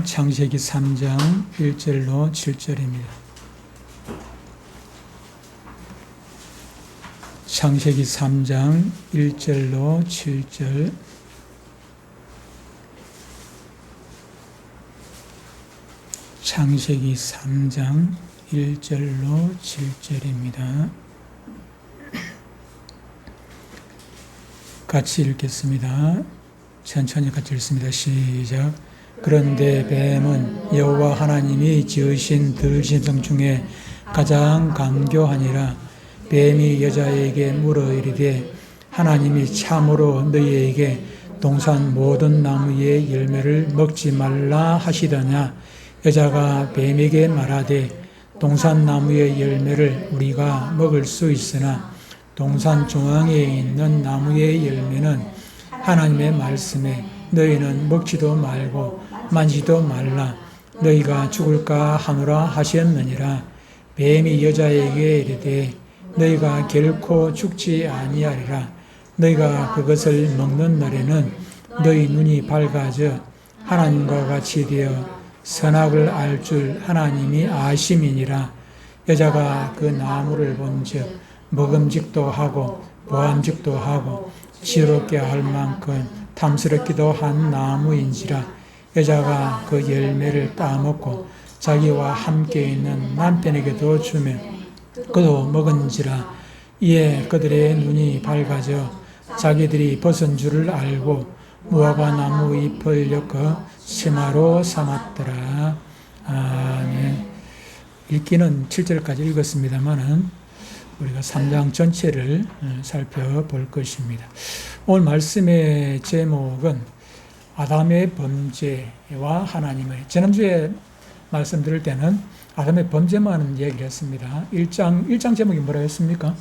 창세기 3장 1절로 7절입니다. 창세기 3장 1절로 7절. 창세기 3장 1절로 7절입니다. 같이 읽겠습니다. 천천히 같이 읽습니다. 시작. 그런데 뱀은 여호와 하나님이 지으신 들짐승 중에 가장 간교하니라. 뱀이 여자에게 물어 이르되 하나님이 참으로 너희에게 동산 모든 나무의 열매를 먹지 말라 하시더냐. 여자가 뱀에게 말하되 동산 나무의 열매를 우리가 먹을 수 있으나 동산 중앙에 있는 나무의 열매는 하나님의 말씀에 너희는 먹지도 말고 만지도 말라. 너희가 죽을까 하노라 하셨느니라. 뱀이 여자에게 이르되 너희가 결코 죽지 아니하리라. 너희가 그것을 먹는 날에는 너희 눈이 밝아져 하나님과 같이 되어 선악을 알 줄 하나님이 아심이니라. 여자가 그 나무를 본즉 먹음직도 하고 보암직도 하고 지혜롭게 할 만큼 탐스럽기도 한 나무인지라. 여자가 그 열매를 따먹고 자기와 함께 있는 남편에게도 주며 그도 먹은지라. 이에 그들의 눈이 밝아져 자기들이 벗은 줄을 알고 무화과 나무 잎을 엮어 치마로 삼았더라. 아멘. 읽기는 7절까지 읽었습니다만은 우리가 3장 전체를 살펴볼 것입니다. 오늘 말씀의 제목은 아담의 범죄와 하나님의. 지난주에 말씀드릴 때는 아담의 범죄만 얘기를 했습니다. 1장 제목이 뭐라 했습니까?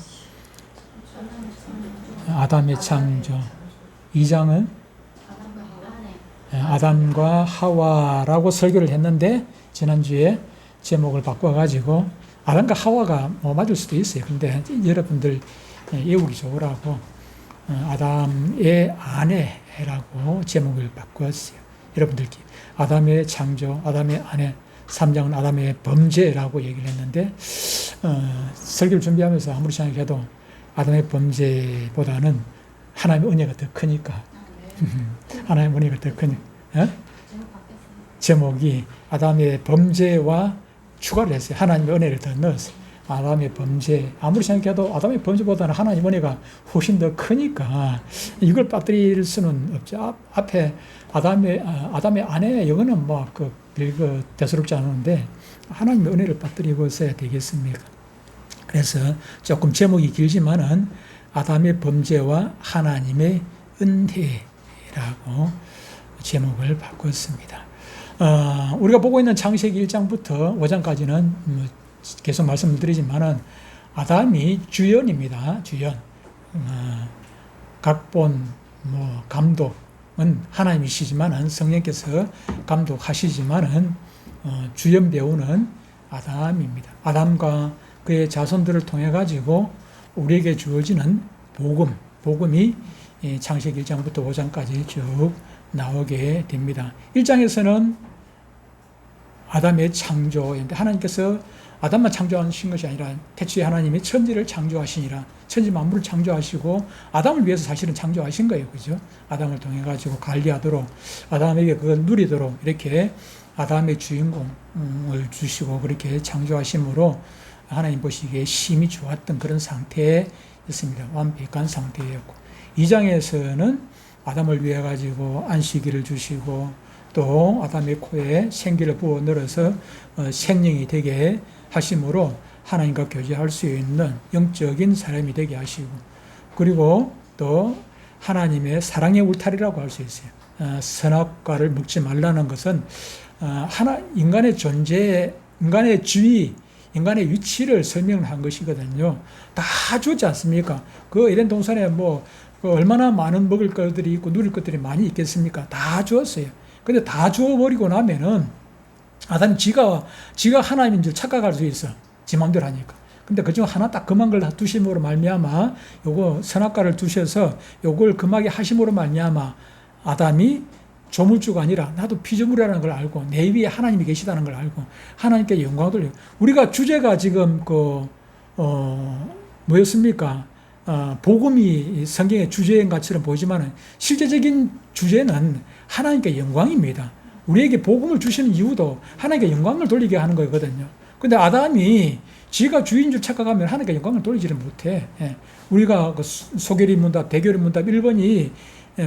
아담의 창조. 2장은 아담과 하와라고 설교를 했는데 지난주에 제목을 바꿔가지고 아담과 하와가 맞을 수도 있어요. 근데 여러분들 외우기 좋으라고 아담의 아내라고 제목을 바꿨어요. 여러분들 아담의 창조, 아담의 아내, 3장은 아담의 범죄라고 얘기를 했는데 설교를 준비하면서 아무리 생각해도 아담의 범죄보다는 하나님의 은혜가 더 크니까 하나님의 은혜가 더 크니까 제목이 아담의 범죄와 추가를 했어요. 하나님의 은혜를 더 넣었어요. 아담의 범죄, 아무리 생각해도 아담의 범죄보다는 하나님의 은혜가 훨씬 더 크니까 이걸 빠뜨릴 수는 없죠. 앞에 아담의 아내, 이거는 별거 대수롭지 않은데 하나님의 은혜를 빠뜨리고 있어야 되겠습니까? 그래서 조금 제목이 길지만은 아담의 범죄와 하나님의 은혜라고 제목을 바꿨습니다. 우리가 보고 있는 창세기 1장부터 5장까지는 계속 말씀드리지만은 아담이 주연입니다. 주연. 각본, 감독은 하나님이시지만은 성령께서 감독하시지만은 주연 배우는 아담입니다. 아담과 그의 자손들을 통해 가지고 우리에게 주어지는 복음이 창세기 1장부터 5장까지 쭉 나오게 됩니다. 1장에서는 아담의 창조인데 하나님께서 아담만 창조하신 것이 아니라 태초에 하나님이 천지를 창조하시니라. 천지 만물을 창조하시고 아담을 위해서 사실은 창조하신 거예요. 그죠? 아담을 통해 가지고 관리하도록 아담에게 그걸 누리도록 이렇게 아담의 주인공을 주시고 그렇게 창조하심으로 하나님 보시기에 심히 좋았던 그런 상태였습니다. 완벽한 상태였고 2장에서는 아담을 위해 가지고 안식일을 주시고 또 아담의 코에 생기를 부어 넣어서 생명이 되게 하심으로 하나님과 교제할 수 있는 영적인 사람이 되게 하시고 그리고 또 하나님의 사랑의 울타리라고 할 수 있어요. 선악과를 먹지 말라는 것은 인간의 존재, 인간의 주의, 인간의 위치를 설명한 것이거든요. 다 주지 않습니까? 그 에덴 동산에 얼마나 많은 먹을 것들이 있고 누릴 것들이 많이 있겠습니까? 다 주었어요. 근데 다 주어버리고 나면은 아담이 지가 하나님인 줄 착각할 수 있어. 지 마음대로 하니까. 근데 그중 하나 딱 금한 걸 두심으로 말미암아 요거 선악과를 두셔서 요걸 금하게 하심으로 말미암아 아담이 조물주가 아니라 나도 피조물이라는 걸 알고 내 위에 하나님이 계시다는 걸 알고 하나님께 영광을 돌리고 우리가 주제가 지금 뭐였습니까? 복음이 성경의 주제인 것처럼 보이지만 실제적인 주제는 하나님께 영광입니다. 우리에게 복음을 주시는 이유도 하나님께 영광을 돌리게 하는 거거든요. 근데 아담이 지가 주인 줄 착각하면 하나님께 영광을 돌리지를 못해. 우리가 소결의 문답, 대결의 문답 1번이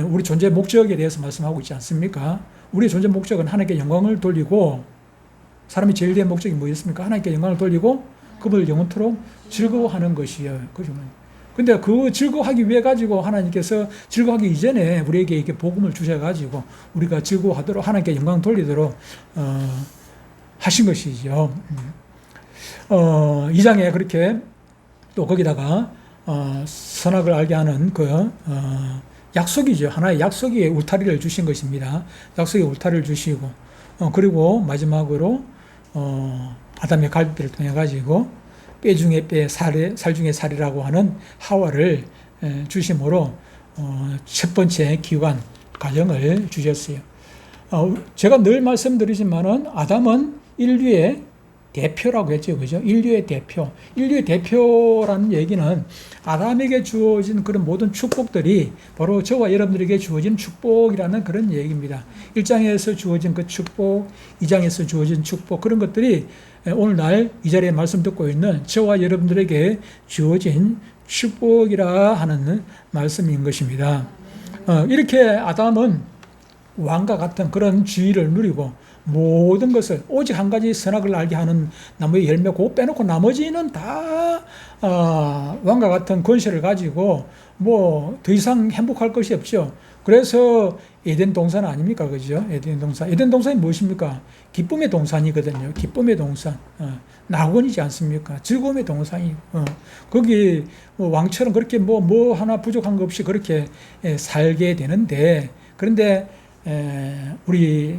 우리 존재 목적에 대해서 말씀하고 있지 않습니까? 우리의 존재 목적은 하나님께 영광을 돌리고 사람이 제일 된 목적이 뭐였습니까? 하나님께 영광을 돌리고 그분을 영원토록 즐거워하는 것이에요. 그죠? 근데 그 즐거워하기 위해 가지고 하나님께서 즐거워하기 이전에 우리에게 이렇게 복음을 주셔가지고 우리가 즐거워하도록 하나님께 영광 돌리도록 하신 것이죠. 2장에 그렇게 또 거기다가 선악을 알게 하는 약속이죠. 하나의 약속의 울타리를 주신 것입니다. 약속의 울타리를 주시고 그리고 마지막으로 아담의 갈비뼈를 통해 가지고 뼈 중에 뼈, 살 중에 살이라고 하는 하와를 주심으로 첫 번째 기관, 가정을 주셨어요. 제가 늘 말씀드리지만은 아담은 인류의 대표라고 했죠. 그죠? 인류의 대표. 인류의 대표라는 얘기는 아담에게 주어진 그런 모든 축복들이 바로 저와 여러분들에게 주어진 축복이라는 그런 얘기입니다. 1장에서 주어진 그 축복, 2장에서 주어진 축복, 그런 것들이 오늘날 이 자리에 말씀 듣고 있는 저와 여러분들에게 주어진 축복이라 하는 말씀인 것입니다. 이렇게 아담은 왕과 같은 그런 지위를 누리고 모든 것을 오직 한 가지 선악을 알게 하는 나무의 열매 고 빼놓고 나머지는 다 왕과 같은 권세를 가지고 뭐 더 이상 행복할 것이 없죠. 그래서 에덴 동산 아닙니까? 그죠? 에덴 동산. 에덴 동산이 무엇입니까? 기쁨의 동산이거든요. 기쁨의 동산. 낙원이지 않습니까? 즐거움의 동산이. 거기 왕처럼 그렇게 뭐 하나 부족한 것 없이 그렇게 살게 되는데, 그런데 우리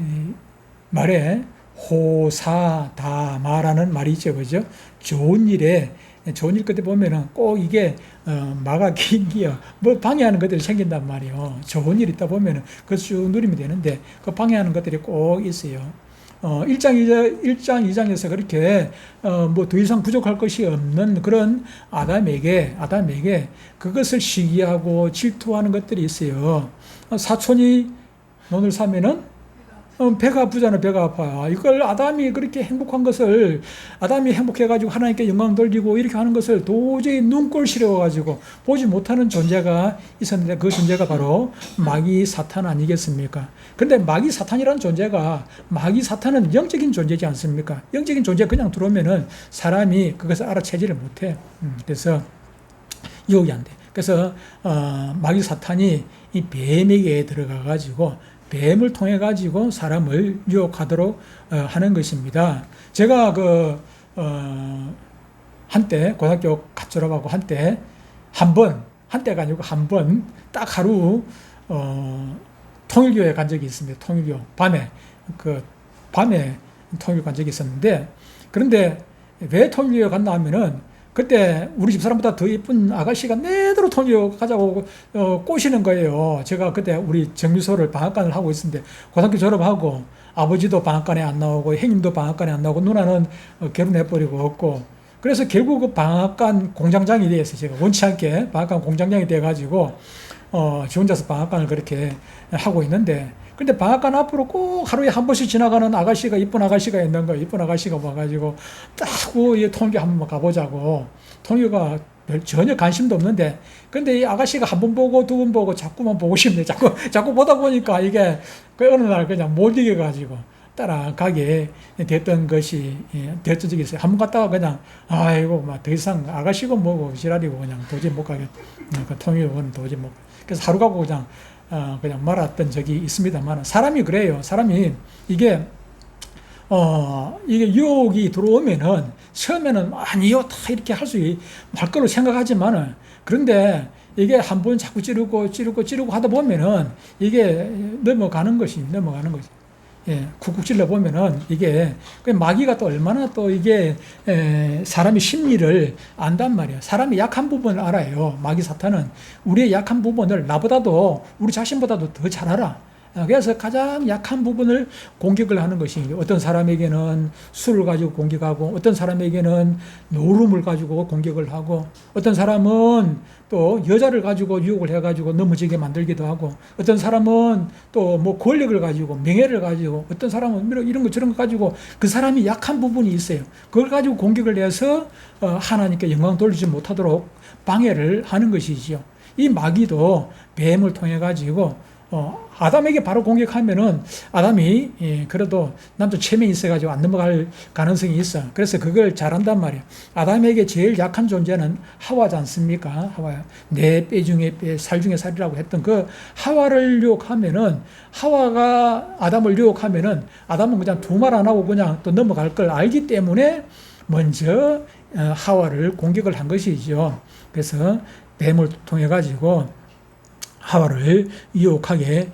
말에 호사다마라는 말이 있죠. 그죠? 좋은 일 끝에 보면은 꼭 이게 마가 긴기요. 뭐 방해하는 것들이 생긴단 말이에요. 좋은 일 있다 보면은 그거 쭉 누리면 되는데 그 방해하는 것들이 꼭 있어요. 1장, 2장에서 그렇게 뭐 더 이상 부족할 것이 없는 그런 아담에게 그것을 시기하고 질투하는 것들이 있어요. 사촌이 논을 사면은 배가 아프잖아. 배가 아파. 이걸 아담이 그렇게 행복한 것을, 아담이 행복해가지고 하나님께 영광 돌리고 이렇게 하는 것을 도저히 눈꼴 시려워가지고 보지 못하는 존재가 있었는데 그 존재가 바로 마귀 사탄 아니겠습니까? 근데 마귀 사탄이라는 존재가, 마귀 사탄은 영적인 존재지 않습니까? 영적인 존재 그냥 들어오면은 사람이 그것을 알아채지를 못해. 그래서 유혹이 안 돼. 그래서 마귀 사탄이 이 뱀에게 들어가가지고 뱀을 통해 가지고 사람을 유혹하도록 하는 것입니다. 제가 한때 고등학교 갓 졸업하고 한때가 아니고 한 번 딱 하루 통일교에 간 적이 있습니다. 통일교 밤에 통일교 간 적이 있었는데, 그런데 왜 통일교에 갔나 하면은 그때 우리 집사람보다 더 예쁜 아가씨가 내도록 통일교 가자고 꼬시는 거예요. 제가 그때 우리 정미소를 방학간을 하고 있었는데 고등학교 졸업하고 아버지도 방학간에 안 나오고 형님도 방학간에 안 나오고 누나는 결혼해버리고 없고, 그래서 결국 그 방학간 공장장이 돼서 제가 원치 않게 방학간 공장장이 돼가지고 저 혼자서 방학간을 그렇게 하고 있는데, 근데 방학간 앞으로 꼭 하루에 한 번씩 지나가는 아가씨가, 이쁜 아가씨가 있는 거예요. 이쁜 아가씨가 와가지고 딱 이 통일교 한번 가보자고. 통일교가 전혀 관심도 없는데, 근데 이 아가씨가 한 번 보고 두 번 보고 자꾸만 보고 싶네. 자꾸 보다 보니까 이게 그 어느 날 그냥 못 이겨가지고 따라가게 됐던 것이 됐던 적이 있어요. 한 번 갔다가 그냥 아이고 막 더 이상 아가씨고 뭐고 지랄이고 그냥 도저히 못 가겠. 그 통일교는 도저히 못. 그래서 하루 가고 그냥 말았던 적이 있습니다만, 사람이 그래요. 사람이 이게 유혹이 들어오면은 처음에는 아니요 다 이렇게 할 걸로 생각하지만은, 그런데 이게 한 번 자꾸 찌르고 하다 보면은 이게 넘어가는 것이. 예, 쿡쿡 찔러 보면은 이게 마귀가 또 얼마나 또 이게 사람의 심리를 안단 말이에요. 사람이 약한 부분을 알아요. 마귀 사탄은 우리의 약한 부분을 나보다도, 우리 자신보다도 더 잘 알아. 그래서 가장 약한 부분을 공격을 하는 것이 어떤 사람에게는 술을 가지고 공격하고 어떤 사람에게는 노름을 가지고 공격을 하고 어떤 사람은 또 여자를 가지고 유혹을 해가지고 넘어지게 만들기도 하고 어떤 사람은 또 뭐 권력을 가지고 명예를 가지고 어떤 사람은 이런 거 저런 거 가지고 그 사람이 약한 부분이 있어요. 그걸 가지고 공격을 해서 하나님께 영광 돌리지 못하도록 방해를 하는 것이지요. 이 마귀도 뱀을 통해 가지고 아담에게 바로 공격하면은 아담이 그래도 남자 체면이 있어가지고 안 넘어갈 가능성이 있어. 그래서 그걸 잘한단 말이야. 아담에게 제일 약한 존재는 하와지 않습니까? 하와야. 내 뼈 중에 뼈, 살 중에 살이라고 했던 그 하와를 유혹하면은 하와가 아담을 유혹하면은 아담은 그냥 두 말 안 하고 그냥 또 넘어갈 걸 알기 때문에 먼저 하와를 공격을 한 것이죠. 그래서 뱀을 통해 가지고 하와를 유혹하게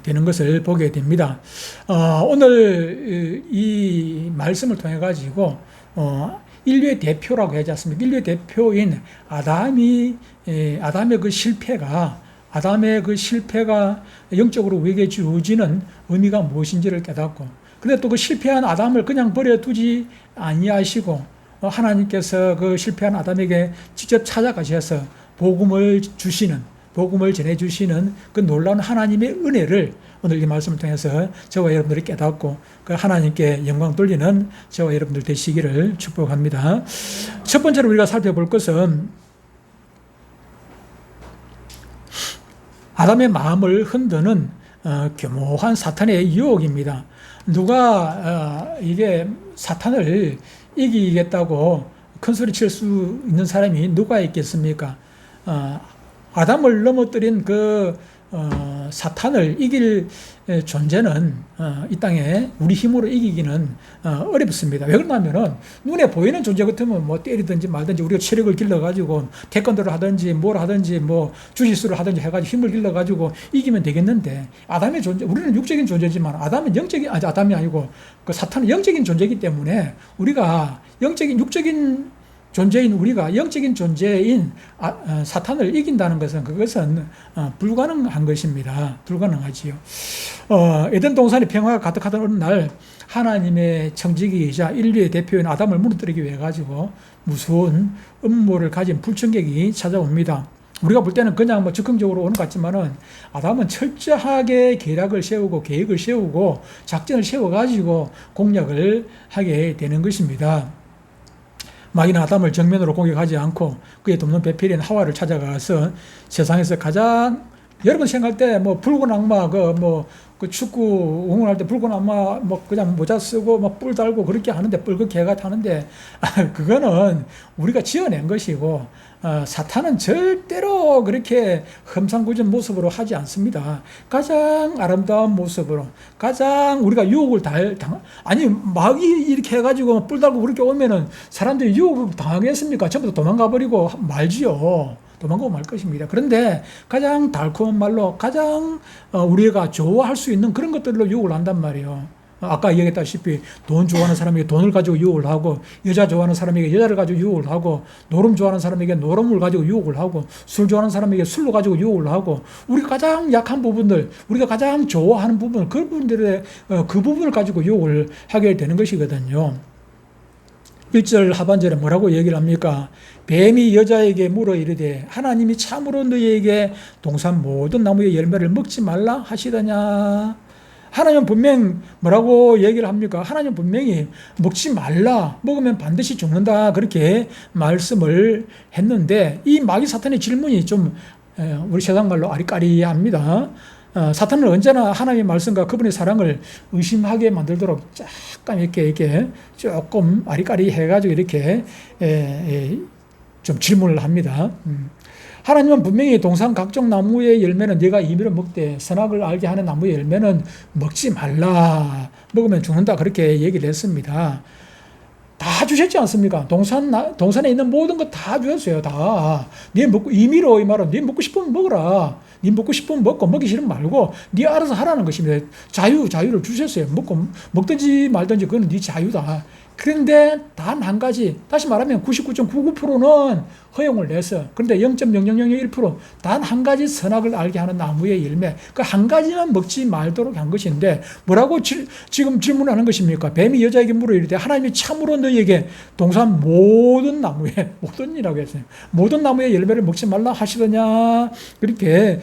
되는 것을 보게 됩니다. 오늘 이 말씀을 통해 가지고 인류의 대표라고 하지 않습니까? 인류의 대표인 아담의 그 실패가 영적으로 우리에게 주어지는 의미가 무엇인지를 깨닫고, 근데 또 그 실패한 아담을 그냥 버려두지 아니하시고 하나님께서 그 실패한 아담에게 직접 찾아가셔서 복음을 전해주시는 그 놀라운 하나님의 은혜를 오늘 이 말씀을 통해서 저와 여러분들이 깨닫고 그 하나님께 영광 돌리는 저와 여러분들 되시기를 축복합니다. 첫 번째로 우리가 살펴볼 것은 아담의 마음을 흔드는 교묘한 사탄의 유혹입니다. 누가 이게 사탄을 이기겠다고 큰 소리 칠 수 있는 사람이 누가 있겠습니까? 아담을 넘어뜨린 그 사탄을 이길 존재는 이 땅에 우리 힘으로 이기기는 어렵습니다. 왜 그러냐면은 눈에 보이는 존재 같으면 뭐 때리든지 말든지 우리가 체력을 길러가지고 태권도를 하든지 뭘 하든지 뭐 주짓수를 하든지 해가지고 힘을 길러가지고 이기면 되겠는데, 아담의 존재, 우리는 육적인 존재지만 아담이 아니고 그 사탄은 영적인 존재이기 때문에 우리가 육적인 존재인 우리가 영적인 존재인 사탄을 이긴다는 것은 그것은 불가능한 것입니다. 불가능하지요. 에덴 동산에 평화가 가득하던 어느 날 하나님의 청지기이자 인류의 대표인 아담을 무너뜨리기 위해 가지고 무서운 음모를 가진 불청객이 찾아옵니다. 우리가 볼 때는 그냥 뭐 즉흥적으로 오는 것 같지만은 아담은 철저하게 계략을 세우고 계획을 세우고 작전을 세워가지고 공략을 하게 되는 것입니다. 마귀는 아담을 정면으로 공격하지 않고 그의 돕는 배필인 하와를 찾아가서 세상에서 가장, 여러분 생각할 때 뭐 붉은 악마 그 축구 응원할 때 붉은 악마 뭐 그냥 모자 쓰고 막 뿔 달고 그렇게 하는데, 뿔그 개가 타는데 그거는 우리가 지어낸 것이고 사탄은 절대로 그렇게 험상궂은 모습으로 하지 않습니다. 가장 아름다운 모습으로, 가장 우리가 유혹을 아니 마귀 이렇게 해가지고 뿔 달고 그렇게 오면은 사람들이 유혹을 당하겠습니까? 전부 다 도망가 버리고 말지요. 도망가고 말 것입니다. 그런데 가장 달콤한 말로 가장 우리가 좋아할 수 있는 그런 것들로 유혹을 한단 말이에요. 아까 얘기했다시피 돈 좋아하는 사람에게 돈을 가지고 유혹을 하고, 여자 좋아하는 사람에게 여자를 가지고 유혹을 하고, 노름 좋아하는 사람에게 노름을 가지고 유혹을 하고, 술 좋아하는 사람에게 술로 가지고 유혹을 하고, 우리가 가장 약한 부분들, 우리가 가장 좋아하는 부분, 그 부분들의 그 부분을 가지고 유혹을 하게 되는 것이거든요. 1절 하반절에 뭐라고 얘기를 합니까? 뱀이 여자에게 물어 이르되 하나님이 참으로 너희에게 동산 모든 나무의 열매를 먹지 말라 하시더냐. 하나님은 분명 뭐라고 얘기를 합니까? 하나님은 분명히 먹지 말라, 먹으면 반드시 죽는다, 그렇게 말씀을 했는데, 이 마귀 사탄의 질문이 좀 우리 세상 말로 아리까리합니다. 사탄은 언제나 하나님의 말씀과 그분의 사랑을 의심하게 만들도록 약간 이렇게 조금 아리까리 해가지고 이렇게 좀 질문을 합니다. 하나님은 분명히 동산 각종 나무의 열매는 네가 임의로 먹되 선악을 알게 하는 나무의 열매는 먹지 말라, 먹으면 죽는다, 그렇게 얘기를 했습니다. 다 주셨지 않습니까? 동산에 있는 모든 것 다 주셨어요. 다. 네 먹고, 임의로 이 말은 네 먹고 싶으면 먹어라. 네 먹고 싶으면 먹고 먹기 싫으면 말고 네 알아서 하라는 것입니다. 자유를 주셨어요. 먹든지 말든지 그건 네 자유다. 그런데 단 한 가지, 다시 말하면 99.99%는 허용을 내서, 그런데 0.0001% 단 한 가지 선악을 알게 하는 나무의 열매, 그 한 가지만 먹지 말도록 한 것인데, 뭐라고 지금 질문하는 것입니까? 뱀이 여자에게 물어 이르되 하나님이 참으로 너희에게 동산 모든 나무에, 모든 이라고 했어요. 모든 나무의 열매를 먹지 말라 하시더냐? 그렇게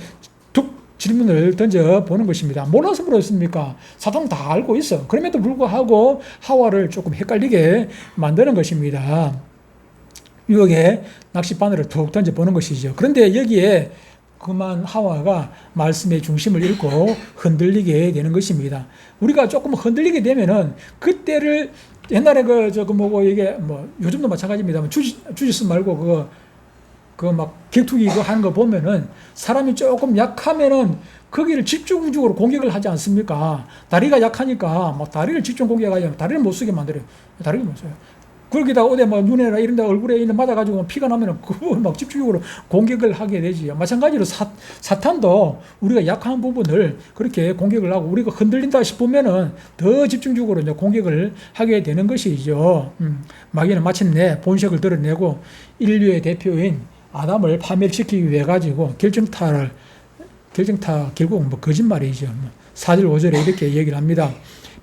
질문을 던져보는 것입니다. 몰라서 물었습니까? 사탄은 다 알고 있어. 그럼에도 불구하고 하와를 조금 헷갈리게 만드는 것입니다. 유혹의 낚싯바늘을 툭 던져보는 것이죠. 그런데 여기에 그만 하와가 말씀의 중심을 잃고 흔들리게 되는 것입니다. 우리가 조금 흔들리게 되면은 그때를 옛날에 이게 요즘도 마찬가지입니다만 주짓수 말고 그 막 격투기 이거 하는 거 보면은 사람이 조금 약하면은 거기를 집중적으로 공격을 하지 않습니까? 다리가 약하니까 막 다리를 집중 공격하지 다리를 못 쓰게 만들어요. 다리를 못 써요. 거기다가 어디 눈에나 이런 데 얼굴에 있는 맞아가지고 피가 나면은 그걸 막 집중적으로 공격을 하게 되지요. 마찬가지로 사탄도 우리가 약한 부분을 그렇게 공격을 하고 우리가 흔들린다 싶으면은 더 집중적으로 이제 공격을 하게 되는 것이죠. 마귀는 마침내 본색을 드러내고 인류의 대표인 아담을 파멸시키기 위해 가지고 결정타 결국은 거짓말이죠. 4절 5절에 이렇게 얘기를 합니다.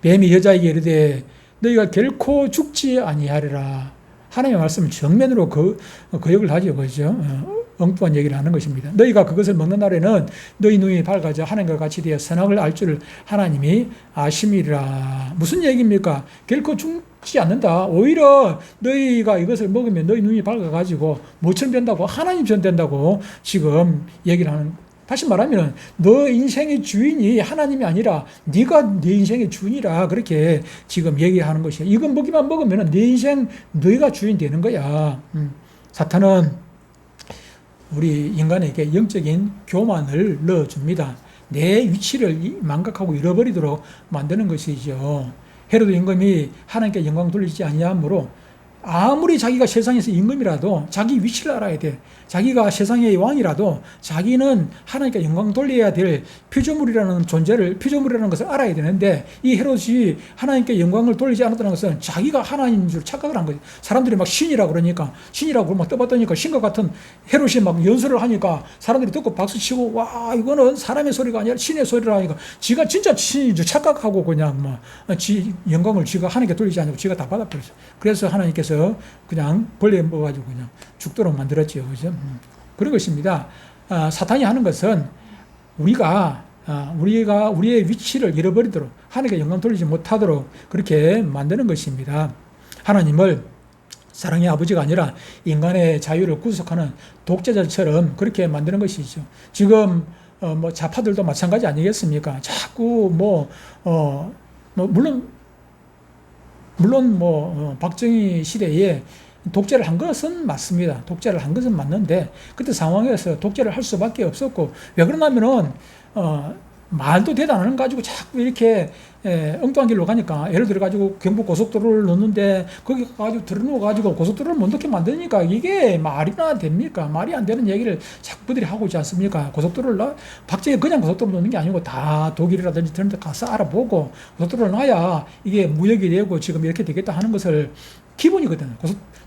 뱀이 여자에게 이르되 너희가 결코 죽지 아니하리라. 하나님의 말씀을 정면으로 거역을 하죠. 그죠? 엉뚱한 얘기를 하는 것입니다. 너희가 그것을 먹는 날에는 너희 눈이 밝아져 하나님과 같이 되어 선악을 알 줄 하나님이 아심이라. 무슨 얘기입니까? 결코 죽지 않는다. 오히려 너희가 이것을 먹으면 너희 눈이 밝아가지고 뭐처럼 된다고? 하나님처럼 된다고 지금 얘기를 하는. 다시 말하면 너 인생의 주인이 하나님이 아니라 네가 네 인생의 주인이라 그렇게 지금 얘기하는 것이야. 이건 먹기만 먹으면 네 인생 너희가 주인 되는 거야. 사탄은 우리 인간에게 영적인 교만을 넣어줍니다. 내 위치를 망각하고 잃어버리도록 만드는 것이죠. 헤로드 임금이 하나님께 영광 돌리지 아니하므로 아무리 자기가 세상에서 임금이라도 자기 위치를 알아야 돼. 자기가 세상의 왕이라도 자기는 하나님께 영광 돌려야 될 피조물이라는 것을 알아야 되는데 이 헤롯이 하나님께 영광을 돌리지 않았다는 것은 자기가 하나님인 줄 착각을 한 거죠. 사람들이 막 신이라고 그러니까 막 떠봤더니까 신과 같은 헤롯이 막 연설을 하니까 사람들이 듣고 박수치고 와 이거는 사람의 소리가 아니라 신의 소리라 하니까 지가 진짜 신인 줄 착각하고 그냥 영광을 지가 하나님께 돌리지 않고 지가 다 받아버렸어요. 그래서 하나님께서 그냥 벌레 먹어가지고 그냥 죽도록 만들었지요. 그죠? 그런 것입니다. 사탄이 하는 것은 우리가 우리의 위치를 잃어버리도록 하나님께 영광 돌리지 못하도록 그렇게 만드는 것입니다. 하나님을 사랑의 아버지가 아니라 인간의 자유를 구속하는 독재자처럼 그렇게 만드는 것이죠. 지금 좌파들도 마찬가지 아니겠습니까? 자꾸 물론 박정희 시대에 독재를 한 것은 맞습니다. 독재를 한 것은 맞는데 그때 상황에서 독재를 할 수밖에 없었고 왜 그러냐면은 말도 대도 안 하는 가지고 자꾸 이렇게 엉뚱한 길로 가니까 예를 들어 가지고 경부 고속도로를 넣는데 거기 가지고 들어놓아 가지고 고속도로를 못 넣게 만드니까 이게 말이나 됩니까? 말이 안 되는 얘기를 자꾸들이 하고 있지 않습니까? 고속도로를 박정희 그냥 고속도로 넣는 게 아니고 다 독일이라든지 그런 데 가서 알아보고 고속도로를 놔야 이게 무역이 되고 지금 이렇게 되겠다 하는 것을 기본이거든요.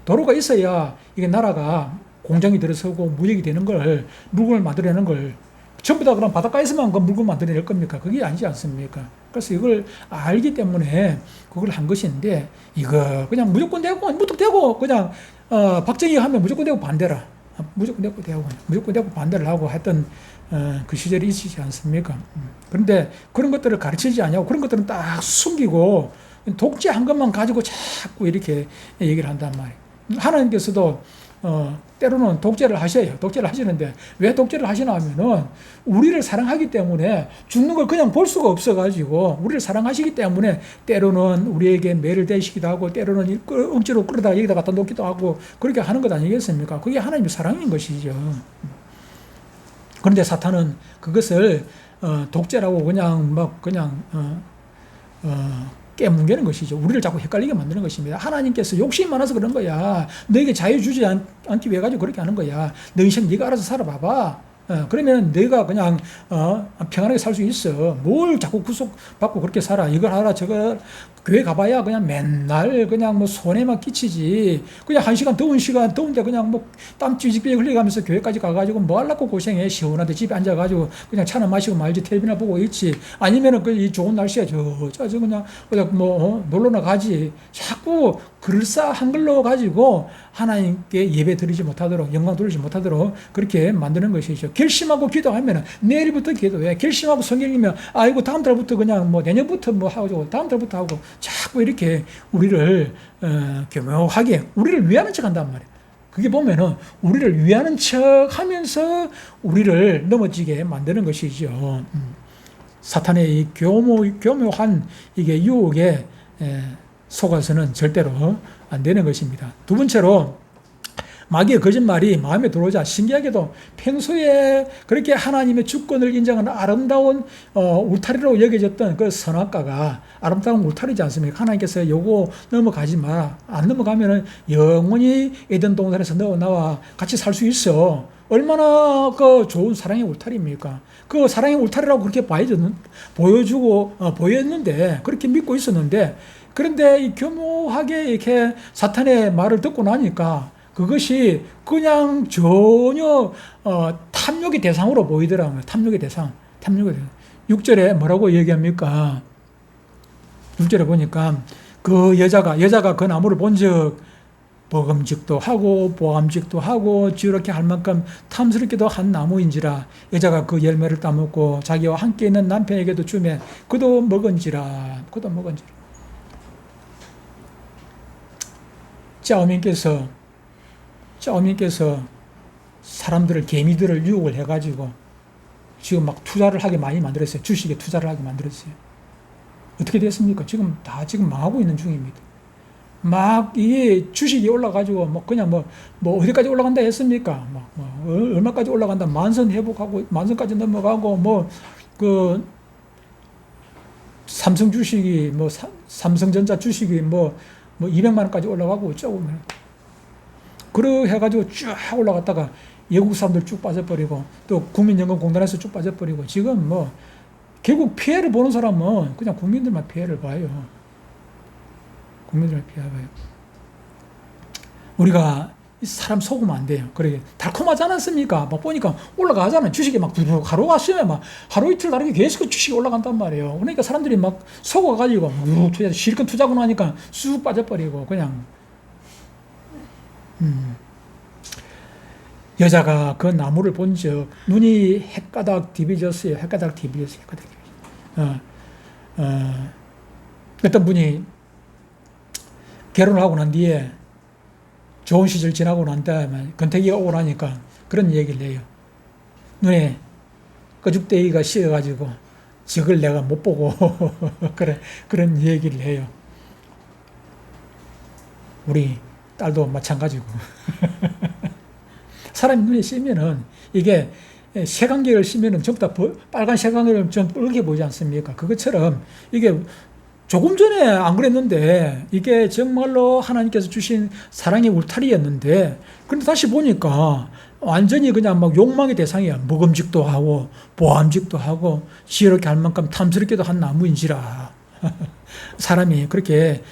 도로가 있어야 이게 나라가 공장이 들어서고 무역이 되는 걸 물건을 만들어내는 걸 전부 다 그럼 바닷가에서만 그 물건 만들어낼 겁니까? 그게 아니지 않습니까? 그래서 이걸 알기 때문에 그걸 한 것인데 이거 그냥 무조건 되고 그냥 박정희 하면 무조건 되고 반대라. 무조건 되고 반대를 하고 했던 그 시절이 있지 않습니까? 그런데 그런 것들을 가르치지 않냐고 그런 것들은 딱 숨기고 독재한 것만 가지고 자꾸 이렇게 얘기를 한단 말이에요. 하나님께서도 때로는 독재를 하셔요. 독재를 하시는데 왜 독재를 하시나 하면은 우리를 사랑하기 때문에 죽는 걸 그냥 볼 수가 없어가지고 우리를 사랑하시기 때문에 때로는 우리에게 매를 대시기도 하고 때로는 억지로 끌어다 여기다 갖다 놓기도 하고 그렇게 하는 것 아니겠습니까? 그게 하나님의 사랑인 것이죠. 그런데 사탄은 그것을 독재라고 깨뭉개는 것이죠. 우리를 자꾸 헷갈리게 만드는 것입니다. 하나님께서 욕심이 많아서 그런 거야. 너에게 자유 주지 않기 위해 가지고 그렇게 하는 거야. 너 인생 네가 알아서 살아봐봐. 그러면 내가 그냥 평안하게 살 수 있어. 뭘 자꾸 구속받고 그렇게 살아. 이걸 하라 저걸 교회 가봐야 그냥 맨날 그냥 뭐 손해만 끼치지. 그냥 1시간 더운데 그냥 뭐 땀 찌직찌직 흘려가면서 교회까지 가가지고 뭐 하려고 고생해. 시원한데 집에 앉아가지고 그냥 차나 마시고 말지 텔레비나 보고 있지. 아니면은 그 이 좋은 날씨에 저 그냥 뭐 놀러나 가지. 자꾸 그럴싸한 걸로 가지고 하나님께 예배 드리지 못하도록 영광 돌리지 못하도록 그렇게 만드는 것이죠. 결심하고 기도하면 내일부터 기도해. 결심하고 성경 읽으면 이거 다음 달부터 그냥 뭐 내년부터 뭐 하고 다음 달부터 하고 자꾸 이렇게 우리를 교묘하게 우리를 위하는 척 한단 말이에요. 그게 보면은 우리를 위하는 척 하면서 우리를 넘어지게 만드는 것이죠. 사탄의 이 교묘한 이게 유혹에 속아서는 절대로 안 되는 것입니다. 두 번째로 마귀의 거짓말이 마음에 들어오자 신기하게도 평소에 그렇게 하나님의 주권을 인정하는 아름다운 울타리로 여겨졌던 그 선악과가 아름다운 울타리지 않습니까? 하나님께서 요거 넘어가지 마라. 안 넘어가면은 영원히 에덴 동산에서 너와 나와 같이 살 수 있어. 얼마나 그 좋은 사랑의 울타리입니까? 그 사랑의 울타리라고 그렇게 보였는데 그렇게 믿고 있었는데 그런데 이 교묘하게 이렇게 사탄의 말을 듣고 나니까 그것이 그냥 전혀 탐욕의 대상으로 보이더라고요. 탐욕의 대상. 6절에 뭐라고 얘기합니까? 6절에 보니까 그 여자가 그 나무를 본즉 먹음직도 하고 보암직도 하고 지혜롭게 할 만큼 탐스럽기도 한 나무인지라 여자가 그 열매를 따먹고 자기와 함께 있는 남편에게도 주매 그도 먹은지라. 짜오민께서 사람들을 개미들을 유혹을 해가지고 지금 막 투자를 하게 많이 만들었어요. 주식에 투자를 하게 만들었어요. 어떻게 됐습니까? 지금 망하고 있는 중입니다. 막 이 주식이 올라가지고 뭐 그냥 뭐 어디까지 올라간다 했습니까? 얼마까지 올라간다 만선 회복하고 만선까지 넘어가고 뭐 그 삼성 주식이 삼성전자 주식이 200만 원까지 올라가고 어쩌고 그러 해가지고 쭉 올라갔다가 외국 사람들 쭉 빠져버리고 또 국민연금공단에서 쭉 빠져버리고 지금 결국 피해를 보는 사람은 그냥 국민들만 피해를 봐요. 우리가 사람 속으면 안 돼요. 그러게 달콤하지 않았습니까? 막 보니까 올라가잖아요. 주식이 막 하루가 쉬면 하루 이틀 다르게 계속 주식이 올라간단 말이에요. 그러니까 사람들이 막 속아가지고 실컷 투자하고 나니까 쑥 빠져버리고 그냥 여자가 그 나무를 본즉 눈이 헷가닥 디비졌어요. 어떤 분이 결혼을 하고 난 뒤에 좋은 시절 지나고 난 다음에 권태기가 오고 나니까 그런 얘기를 해요. 눈에 꺼죽대기가 씌어가지고 적을 내가 못 보고 그런 얘기를 해요. 우리 딸도 마찬가지고 사람이 눈에 씌면은 이게 색안경을 씌면은 전부 다 빨간 색안경을 좀 붉게 보이지 않습니까? 그것처럼 이게 조금 전에 안 그랬는데 이게 정말로 하나님께서 주신 사랑의 울타리였는데 그런데 다시 보니까 완전히 그냥 막 욕망의 대상이야. 먹음직도 하고 보암직도 하고 지혜롭게 할 만큼 탐스럽게도 한 나무인지라. 사람이 그렇게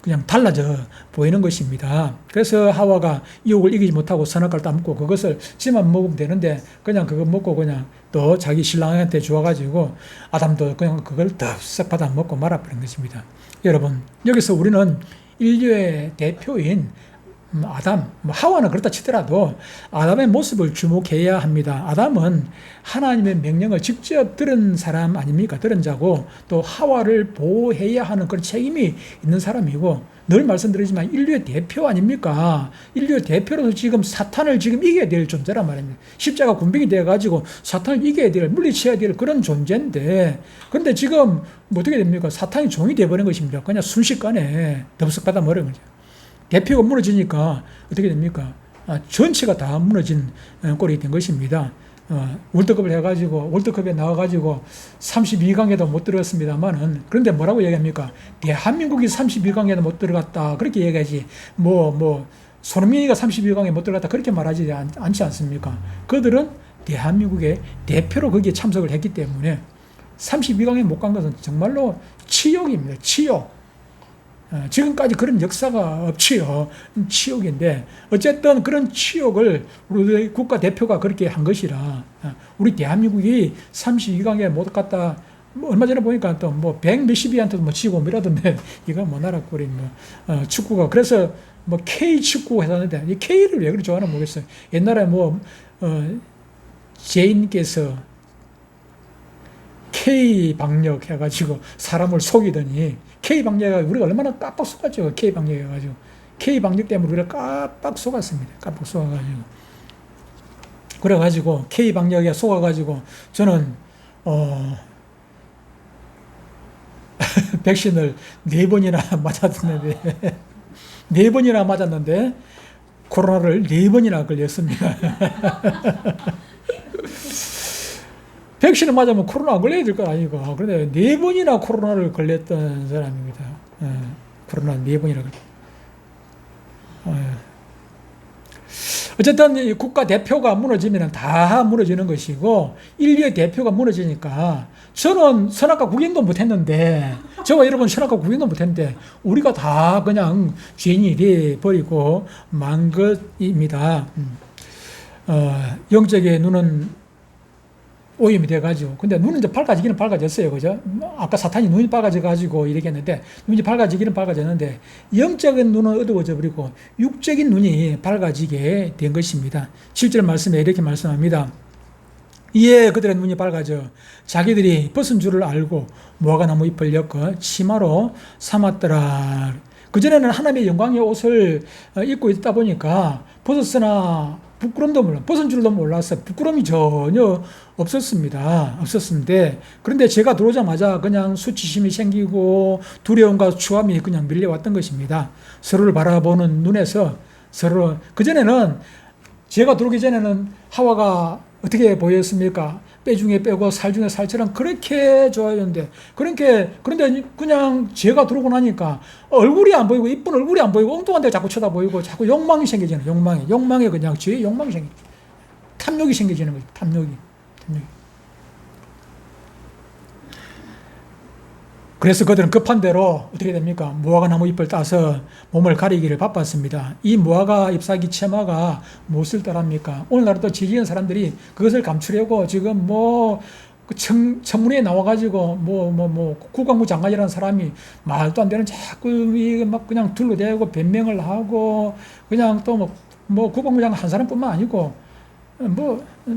그냥 달라져 보이는 것입니다. 그래서 하와가 유혹을 이기지 못하고 선악과를 따먹고 그것을 지만 먹으면 되는데 그냥 그거 먹고 그냥 또 자기 신랑한테 주어가지고 아담도 그냥 그걸 덥석 받아 먹고 말아버린 것입니다. 여러분 여기서 우리는 인류의 대표인 아담, 하와는 그렇다 치더라도 아담의 모습을 주목해야 합니다. 아담은 하나님의 명령을 직접 들은 사람 아닙니까? 들은 자고 또 하와를 보호해야 하는 그런 책임이 있는 사람이고 늘 말씀드리지만 인류의 대표 아닙니까? 인류의 대표로서 지금 사탄을 지금 이겨야 될 존재란 말입니다. 십자가 군병이 되어가지고 사탄을 이겨야 될, 물리쳐야 될 그런 존재인데 그런데 지금 어떻게 됩니까? 사탄이 종이 되어버린 것입니다. 그냥 순식간에 덥석 받아 버린 거죠. 대표가 무너지니까 어떻게 됩니까? 전체가 다 무너진 꼴이 된 것입니다. 월드컵을 해가지고 월드컵에 나와가지고 32강에도 못 들어갔습니다만은 그런데 뭐라고 얘기합니까? 대한민국이 32강에도 못 들어갔다 그렇게 얘기하지 손흥민이가 32강에 못 들어갔다 그렇게 말하지 않지 않습니까? 그들은 대한민국의 대표로 거기에 참석을 했기 때문에 32강에 못 간 것은 정말로 치욕입니다. 치욕. 지금까지 그런 역사가 없지요. 치욕인데 어쨌든 그런 치욕을 우리 국가대표가 그렇게 한 것이라 우리 대한민국이 32강에 못 갔다. 뭐 얼마 전에 보니까 또 뭐 100몇십위한테도 뭐 지고 이러던데 이거 뭐 나라 꼴이 뭐 축구가 그래서 뭐 K 축구 회사인데 이 K를 왜 그렇게 좋아하나 모르겠어요. 옛날에 뭐 제인께서 K 방역 해가지고 사람을 속이더니 K 방역이 우리가 얼마나 깜빡 속았죠. K 방역 해가지고 K 방역 때문에 우리가 깜빡 속았습니다. 깜빡 속아가지고 그래가지고 K 방역에 속아가지고 저는 백신을 4번이나 맞았는데 4번이나 맞았는데 코로나를 4번이나 걸렸습니다. 백신을 맞으면 코로나 안 걸려야 될 거 아니고 그런데 4번이나 코로나를 걸렸던 사람입니다. 코로나 4번이나 걸렸. 어쨌든 국가 대표가 무너지면 다 무너지는 것이고 인류의 대표가 무너지니까 저는 선악과 구경도 못했는데 저와 여러분 선악과 구경도 못했는데 우리가 다 그냥 죄인이 돼 버리고 만 것입니다. 영적의 눈은 오염이 돼가지고 근데 눈은 이제 밝아지기는 밝아졌어요. 그죠? 아까 사탄이 눈이 밝아져가지고 이렇게 했는데 눈이 밝아지기는 밝아졌는데 영적인 눈은 어두워져 버리고 육적인 눈이 밝아지게 된 것입니다. 7절 말씀에 이렇게 말씀합니다. 이에 그들의 눈이 밝아져 자기들이 벗은 줄을 알고 무화과나무 잎을 엮어 치마로 삼았더라. 그전에는 하나님의 영광의 옷을 입고 있다 보니까 벗었으나 부끄럼도 몰라, 벗은 줄도 몰랐어요. 부끄러움이 전혀 없었는데, 그런데 제가 들어오자마자 그냥 수치심이 생기고 두려움과 추함이 그냥 밀려왔던 것입니다. 서로를 바라보는 눈에서 서로, 그전에는 제가 들어오기 전에는 하와가 어떻게 보였습니까? 빼 중에 빼고 살 중에 살처럼 그렇게 좋아했는데, 그런데 그냥 제가 들어오고 나니까 얼굴이 안 보이고, 이쁜 얼굴이 안 보이고, 엉뚱한 데 자꾸 쳐다보이고, 자꾸 욕망이 생기잖아요. 욕망에 그냥 죄의 욕망이 생기죠. 탐욕이 생기지는 거죠. 탐욕이. 그래서 그들은 급한 대로 어떻게 됩니까? 무화과 나무 잎을 따서 몸을 가리기를 바빴습니다. 이 무화과 잎사귀 치마가 무엇을 따릅니까? 오늘날도 지지는 사람들이 그것을 감추려고 지금 청문회에 나와가지고 국방부 장관이라는 사람이 말도 안 되는 자꾸 막 그냥 둘러대고 변명을 하고 그냥 또 국방부 장관 한 사람뿐만 아니고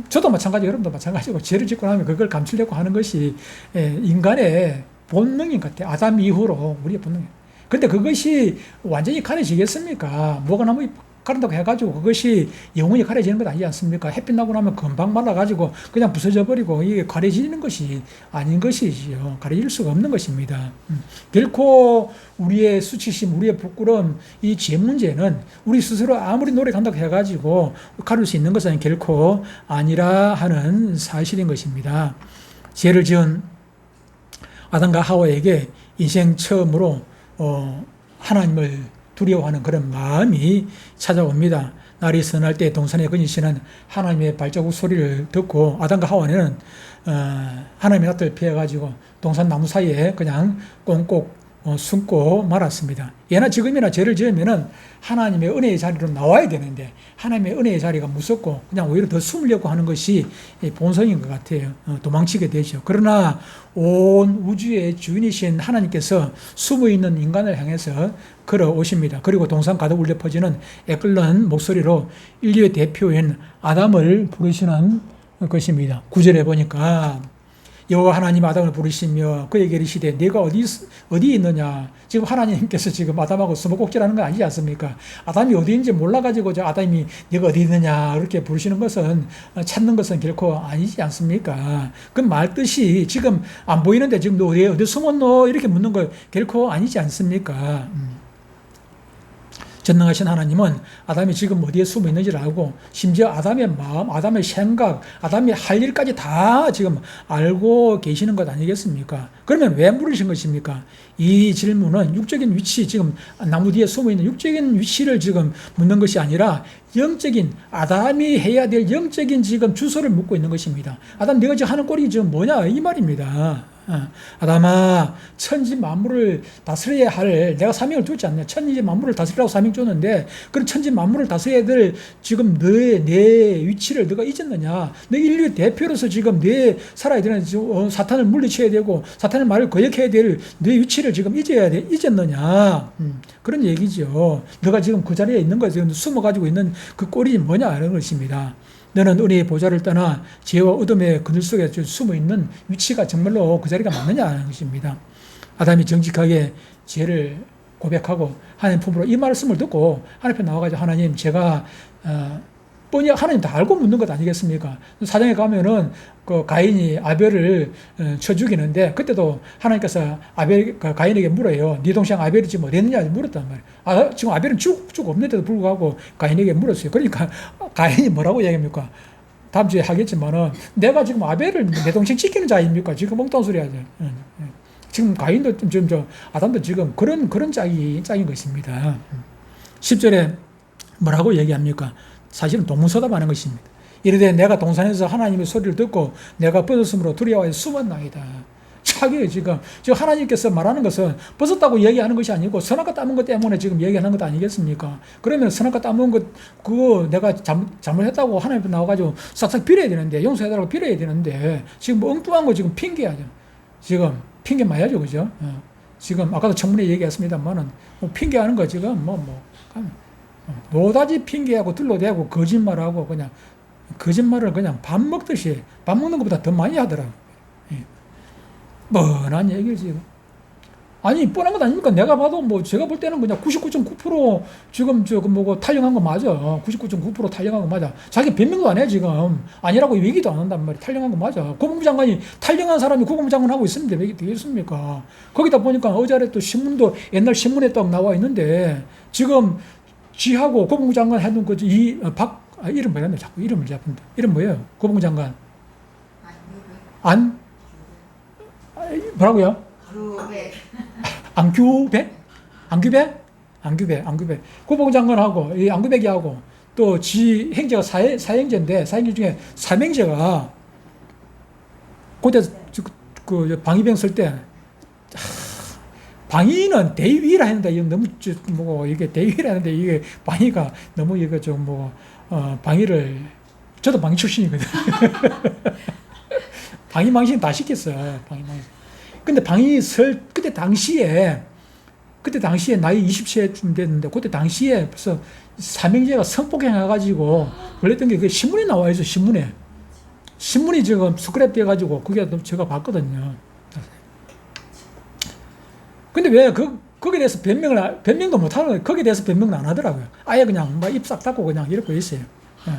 저도 마찬가지, 여러분도 마찬가지고 죄를 짓고 나면 그걸 감추려고 하는 것이 인간의 본능인 것 같아요. 아담 이후로 우리의 본능이에요. 근데 그것이 완전히 가려지겠습니까? 뭐가 나무 가른다고 해가지고 그것이 영원히 가려지는 것 아니지 않습니까? 햇빛 나고 나면 금방 말라가지고 그냥 부서져 버리고 이게 가려지는 것이 아닌 것이지요. 가려질 수가 없는 것입니다. 결코 우리의 수치심, 우리의 부끄러움, 이 죄 문제는 우리 스스로 아무리 노력한다고 해가지고 가릴 수 있는 것은 결코 아니라 하는 사실인 것입니다. 죄를 지은 아담과 하와에게 인생 처음으로 하나님을 두려워하는 그런 마음이 찾아옵니다. 날이 선할 때 동산에 거니시는 하나님의 발자국 소리를 듣고 아담과 하와는 하나님의 낯을 피해가지고 동산 나무 사이에 그냥 꽁꽁 숨고 말았습니다. 예나 지금이나 죄를 지으면은 하나님의 은혜의 자리로 나와야 되는데 하나님의 은혜의 자리가 무섭고 그냥 오히려 더 숨으려고 하는 것이 본성인 것 같아요. 도망치게 되죠. 그러나 온 우주의 주인이신 하나님께서 숨어있는 인간을 향해서 걸어오십니다. 그리고 동산 가득 울려 퍼지는 애끓는 목소리로 인류의 대표인 아담을 부르시는 것입니다. 9절에 보니까 여호와 하나님 아담을 부르시며 그에게 이르시되 네가 어디 있느냐. 지금 하나님께서 지금 아담하고 숨어꼭질하는 거 아니지 않습니까? 아담이 어디 있는지 몰라가지고 저 아담이 네가 어디 있느냐 이렇게 부르시는 것은 찾는 것은 결코 아니지 않습니까? 그 말 뜻이 지금 안 보이는데 지금 너 어디 숨었노 이렇게 묻는 거 결코 아니지 않습니까? 전능하신 하나님은 아담이 지금 어디에 숨어 있는지를 알고 심지어 아담의 마음, 아담의 생각, 아담이 할 일까지 다 지금 알고 계시는 것 아니겠습니까? 그러면 왜 물으신 것입니까? 이 질문은 육적인 위치, 지금 나무 뒤에 숨어 있는 육적인 위치를 지금 묻는 것이 아니라 영적인, 아담이 해야 될 영적인 지금 주소를 묻고 있는 것입니다. 아담, 네가 지금 하는 꼴이 지금 뭐냐? 이 말입니다. 아담아, 천지 만물을 다스려야 할, 내가 사명을 줬지 않냐? 천지 만물을 다스리라고 사명 줬는데, 그런 천지 만물을 다스려야 될 지금 내 위치를 너가 잊었느냐? 너 인류의 대표로서 지금 내 살아야 되는, 사탄을 물리쳐야 되고, 사탄의 말을 거역해야 될 내 위치를 지금 잊었느냐? 그런 얘기죠. 너가 지금 그 자리에 있는 거, 지금 숨어가지고 있는 그 꼴이 뭐냐? 하는 것입니다. 너는 은혜의 보좌를 떠나 죄와 어둠의 그늘 속에 숨어 있는 위치가 정말로 그 자리가 맞느냐 하는 것입니다. 아담이 정직하게 죄를 고백하고 하나님 품으로 이 말씀을 듣고 하나님 앞에 나와가지고 하나님, 제가 뻔히 하나님 다 알고 묻는 것 아니겠습니까? 사장에 가면은 그 가인이 아벨을 쳐 죽이는데, 그때도 하나님께서 가인에게 물어요. 네 동생 아벨이 지금 어딨느냐 물었단 말이에요. 지금 아벨은 죽 없는데도 불구하고 가인에게 물었어요. 그러니까 가인이 뭐라고 얘기합니까? 다음 주에 하겠지만은, 내가 지금 아벨을 내 동생 지키는 자입니까? 지금 엉뚱한 소리 하죠. 지금 가인도 아담도 지금 그런 짝인 것입니다. 10절에 뭐라고 얘기합니까? 사실은 동문서답하는 것입니다. 이르되 내가 동산에서 하나님의 소리를 듣고 내가 벗었으므로 두려워해 숨었나이다. 자기 지금 하나님께서 말하는 것은 벗었다고 얘기하는 것이 아니고 선악과 따문 것 때문에 지금 얘기하는 것 아니겠습니까? 그러면 선악과 따문 것, 그거 내가 잘못했다고 하나님 앞에 나와가지고 싹싹 빌어야 되는데, 용서해달라고 빌어야 되는데, 지금 뭐 엉뚱한 거 지금 핑계하죠. 지금 핑계 많이 하죠, 그죠? 지금 아까도 청문회 얘기했습니다만은 뭐 핑계하는 거 지금 노다지 핑계하고 둘러대고 거짓말하고 그냥 거짓말을 그냥 밥 먹듯이, 밥 먹는 것보다 더 많이 하더라고요. 뻔한 얘기를 지금. 아니, 뻔한 것 아닙니까? 내가 봐도 제가 볼 때는 그냥 99.9% 지금 탈영한 거 맞아. 99.9% 탈영한 거 맞아. 자기 변명도 안 해, 지금. 아니라고 얘기도 안 한단 말이야. 탈영한 거 맞아. 국무부 장관이 탈영한 사람이 국무부 장관 하고 있으면 되겠습니까? 거기다 보니까 어제 또 신문도 옛날 신문에 딱 나와 있는데, 지금 지하고 국무부 장관 했던 이름 뭐였나? 자꾸 이름을 잡는다. 이름 뭐예요? 국무부 장관. 뭐라고요? 안규백? 국무부 장관하고, 이 안규백이하고, 또 행제가 사행제인데, 사행제 중에 삼행제가, 그때 방위병 쓸 때, 방위는 대위라 했는데, 이게 너무, 이게 대위라 했는데, 이게 방위가 너무 방위를, 저도 방위 출신이거든. 방위 망신 다 시켰어요. 방위 망신. 근데 그때 당시에 나이 20세쯤 됐는데, 그때 당시에 벌써 삼형제가 성폭행해가지고 걸렸던 게 신문에 나와 있어, 신문에. 신문이 지금 스크랩 돼가지고, 그게 제가 봤거든요. 근데 왜 거기에 대해서 변명도 못 하는 거예요. 거기에 대해서 변명은 안 하더라고요. 아예 그냥 입 싹 닫고 그냥 이러고 있어요. 예.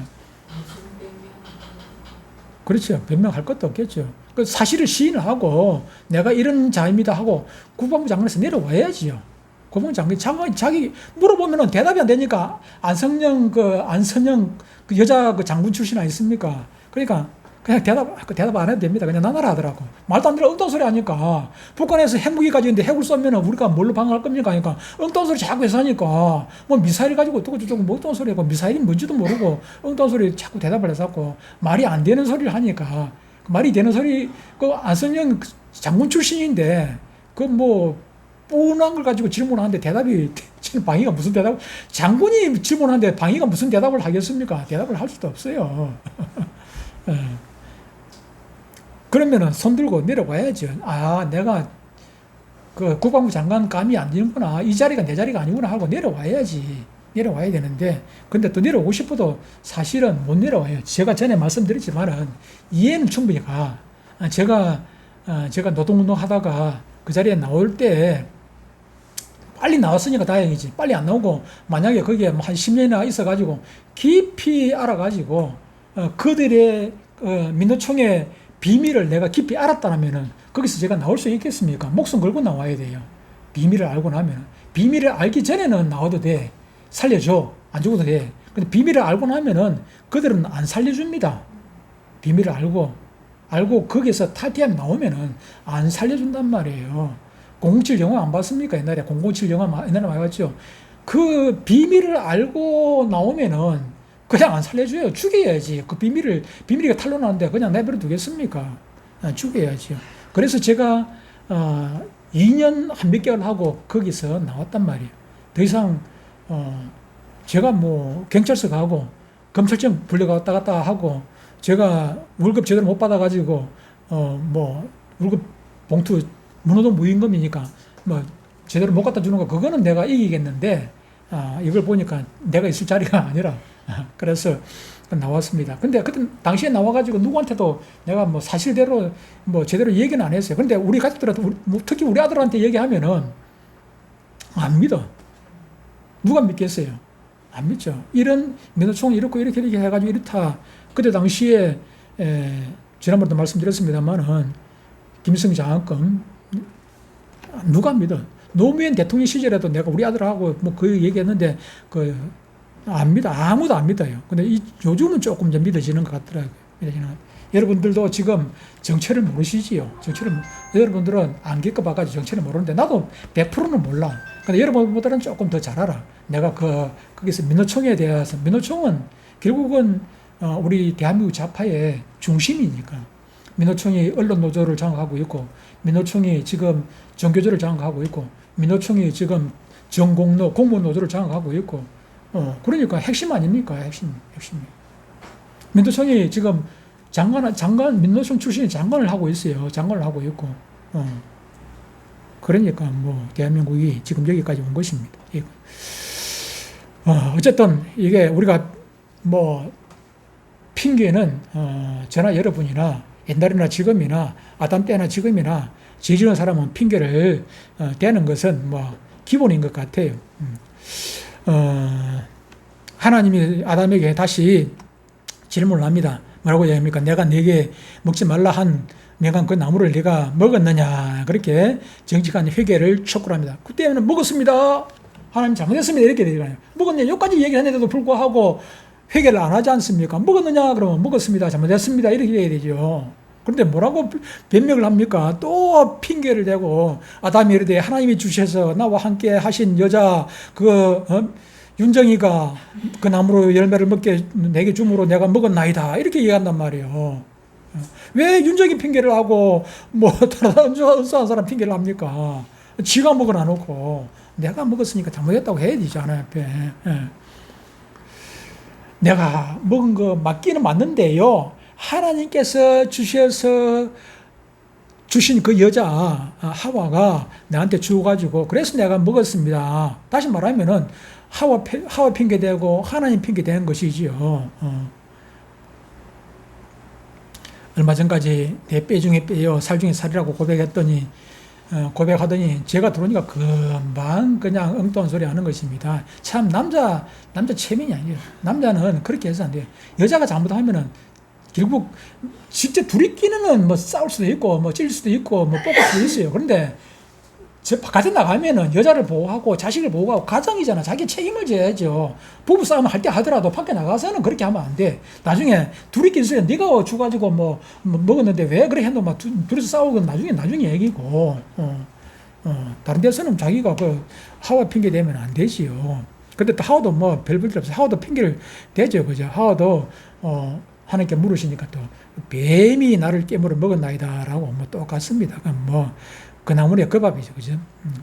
그렇죠. 변명할 것도 없겠죠. 그 사실을 시인을 하고 내가 이런 자입니다 하고 국방부 장관에서 내려와야지요. 국방부 장관이 자기 물어보면은 대답이 안 되니까 안선영 그 여자 그 장군 출신 아니습니까? 그러니까 그냥 대답 안 해도 됩니다. 그냥 나나라 하더라고. 말도 안 되는 엉뚱한 소리 하니까. 북한에서 핵무기 가지고 있는데 핵을 쏘면 우리가 뭘로 방어할 겁니까? 하니까 엉뚱한 소리 자꾸 해서 하니까 뭐 미사일 가지고 어떻고 저쩌고 뭐 엉뚱한 소리 하고 미사일이 뭔지도 모르고 엉뚱한 소리 자꾸 대답을 해서 말이 안 되는 소리를 하니까 말이 되는 소리 안선영 장군 출신인데 뻔한 걸 가지고 질문하는데 대답이 방위가 무슨 대답 장군이 질문하는데 방위가 무슨 대답을 하겠습니까? 대답을 할 수도 없어요. 그러면은 손 들고 내려와야죠. 내가 그 국방부 장관 감이 안 되는구나. 이 자리가 내 자리가 아니구나 하고 내려와야지. 내려와야 되는데, 근데 또 내려오고 싶어도 사실은 못 내려와요. 제가 전에 말씀드렸지만은 이해는 충분히 가. 제가 노동운동 하다가 그 자리에 나올 때 빨리 나왔으니까 다행이지. 빨리 안 나오고 만약에 거기에 한 10년이나 있어가지고 깊이 알아가지고 그들의 민노총의 비밀을 내가 깊이 알았다면은 거기서 제가 나올 수 있겠습니까? 목숨 걸고 나와야 돼요. 비밀을 알고 나면. 비밀을 알기 전에는 나와도 돼. 살려줘. 안 죽어도 돼. 근데 비밀을 알고 나면은 그들은 안 살려줍니다. 비밀을 알고 거기서 탈퇴하면 나오면은 안 살려준단 말이에요. 007 영화 안 봤습니까? 옛날에 007 영화 옛날에 많이 봤죠. 그 비밀을 알고 나오면은 그냥 안 살려줘요. 죽여야지. 그 비밀이 탄로나는데 그냥 내버려 두겠습니까? 죽여야죠. 그래서 제가 2년 한 몇 개월 하고 거기서 나왔단 말이에요. 더 이상 제가 뭐 경찰서 가고 검찰청 불려갔다 갔다 하고 제가 월급 제대로 못 받아가지고 뭐 월급 봉투 문호동 무임금이니까 뭐 제대로 못 갖다 주는 거 그거는 내가 이기겠는데 이걸 보니까 내가 있을 자리가 아니라 그래서 나왔습니다. 근데 그때 당시에 나와가지고 누구한테도 내가 뭐 사실대로 뭐 제대로 얘기는 안 했어요. 근데 우리 가족들한테 특히 우리 아들한테 얘기하면은 안 믿어. 누가 믿겠어요? 안 믿죠. 이런 민노총 이렇게 해가지고 이렇다. 그때 당시에 지난번에도 말씀드렸습니다만은 김일성 장학금 누가 믿어? 노무현 대통령 시절에도 내가 우리 아들하고 뭐 그 얘기했는데 안 믿어. 아무도 안 믿어요. 근데 요즘은 조금 좀 믿어지는 것 같더라고요. 여러분들도 지금 정체를 모르시지요. 여러분들은 안 겪어봐가지고 정체를 모르는데 나도 100%는 몰라. 근데 여러분보다는 조금 더 잘 알아. 내가 거기서 민노총에 대해서 민노총은 결국은 우리 대한민국 좌파의 중심이니까 민노총이 언론 노조를 장악하고 있고 민노총이 지금 정교조를 장악하고 있고 민노총이 지금 전공로 공무원 노조를 장악하고 있고 그러니까 핵심 아닙니까? 핵심. 민노총이 지금 장관, 민노총 출신이 장관을 하고 있어요. 장관을 하고 있고. 그러니까 뭐, 대한민국이 지금 여기까지 온 것입니다. 어쨌든 이게 우리가 뭐, 핑계는, 저나 여러분이나 옛날이나 지금이나 아담 때나 지금이나 지지는 사람은 핑계를 대는 것은 뭐, 기본인 것 같아요. 하나님이 아담에게 다시 질문을 합니다. 뭐라고 얘기합니까? 내가 네게 먹지 말라 한 명한 그 나무를 네가 먹었느냐? 그렇게 정직한 회개를 촉구를 합니다. 그때는 먹었습니다. 하나님 잘못했습니다. 이렇게 되잖아요. 먹었냐? 여기까지 얘기를 했는데도 불구하고 회개를 안 하지 않습니까? 먹었느냐? 그러면 먹었습니다. 잘못했습니다. 이렇게 얘기해야 되죠. 그런데 뭐라고 변명을 합니까? 또 핑계를 대고 아담이 이르되 하나님이 주셔서 나와 함께 하신 여자 윤정이가 그 나무로 열매를 먹게 내게 줌으로 내가 먹었나이다. 이렇게 얘기한단 말이에요. 왜 윤정이 핑계를 하고 뭐 다른 은수한 사람 핑계를 합니까? 지가 먹어놔 놓고 내가 먹었으니까 잘못했다고 해야 되지 않아요? 앞에. 내가 먹은 거 맞기는 맞는데요. 하나님께서 주신 그 여자 하와가 나한테 주어가지고 그래서 내가 먹었습니다. 다시 말하면은 하와 핑계대고 하나님 핑계대는 것이지요. 얼마 전까지 내 뼈 중에 뼈요 살 중에 살이라고 고백하더니 제가 들어오니까 금방 그냥 엉뚱한 소리 하는 것입니다. 참 남자 체면이 아니에요. 남자는 그렇게 해서 안 돼요. 여자가 잘못하면은 결국 진짜 둘이 끼는 뭐 싸울 수도 있고 뭐 찔 수도 있고 뭐 뽀글 수도 있어요. 그런데 저 바깥에 나가면은 여자를 보호하고 자식을 보호하고 가정이잖아. 자기 책임을 져야죠. 부부 싸움 할 때 하더라도 밖에 나가서는 그렇게 하면 안 돼. 나중에 둘이끼리 있어요. 네가 주가지고 뭐 먹었는데 왜 그래 했노? 막 둘이서 싸우고 나중에 얘기고. 다른 데서는 자기가 하와 핑계 대면 안 되지요. 근데 또 하와도 뭐 별 볼 일 없어요. 하와도 핑계를 대죠. 그죠? 하와도 하나님께 물으시니까 또 뱀이 나를 깨물어 먹었나이다라고 뭐 똑같습니다. 그럼 그 나무의 그 밥이죠. 그죠?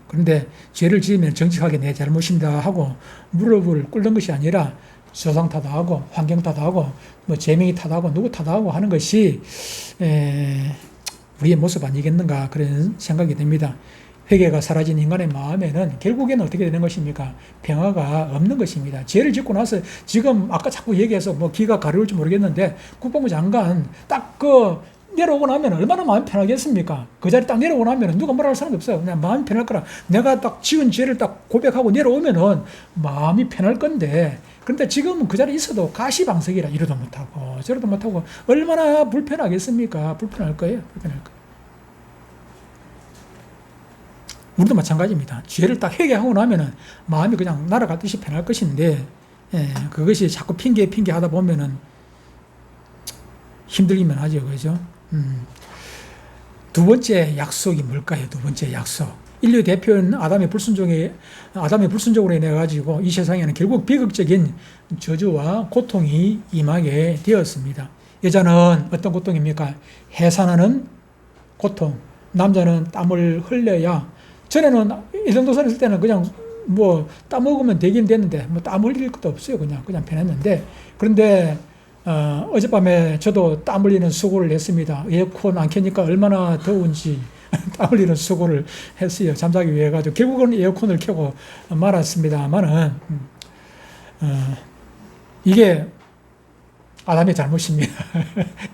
그런데 죄를 지으면 정직하게 내 잘못입니다 하고 무릎을 꿇는 것이 아니라 조상 탓하고 환경 탓하고 뭐 재명이 탓하고 누구 탓하고 하는 것이 우리의 모습 아니겠는가 그런 생각이 듭니다. 회개가 사라진 인간의 마음에는 결국에는 어떻게 되는 것입니까? 평화가 없는 것입니다. 죄를 짓고 나서 지금 아까 자꾸 얘기해서 뭐 기가 가려울지 모르겠는데 국방부 장관 딱 내려오고 나면 얼마나 마음이 편하겠습니까? 그 자리 딱 내려오고 나면 누가 뭐라 할 사람이 없어요. 그냥 마음이 편할 거라. 내가 딱 지은 죄를 딱 고백하고 내려오면은 마음이 편할 건데, 그런데 지금은 그 자리에 있어도 가시방석이라 이러도 못하고 저러도 못하고 얼마나 불편하겠습니까? 불편할 거예요. 우리도 마찬가지입니다. 죄를 딱 회개하고 나면은 마음이 그냥 날아가듯이 편할 것인데, 그것이 자꾸 핑계 하다 보면은 힘들기만 하죠. 그죠? 두 번째 약속이 뭘까요? 두 번째 약속. 인류 대표인 아담의 불순종으로 인해 가지고 이 세상에는 결국 비극적인 저주와 고통이 임하게 되었습니다. 여자는 어떤 고통입니까? 해산하는 고통. 남자는 땀을 흘려야, 전에는 이 정도 선했을 때는 그냥 뭐 땀 먹으면 되긴 됐는데 뭐 땀 흘릴 것도 없어요. 그냥 편했는데, 그런데 어젯밤에 저도 땀 흘리는 수고를 했습니다. 에어컨 안 켜니까 얼마나 더운지 땀 흘리는 수고를 했어요. 잠자기 위해 가지고 결국은 에어컨을 켜고 말았습니다만은 이게 아담의 잘못입니다.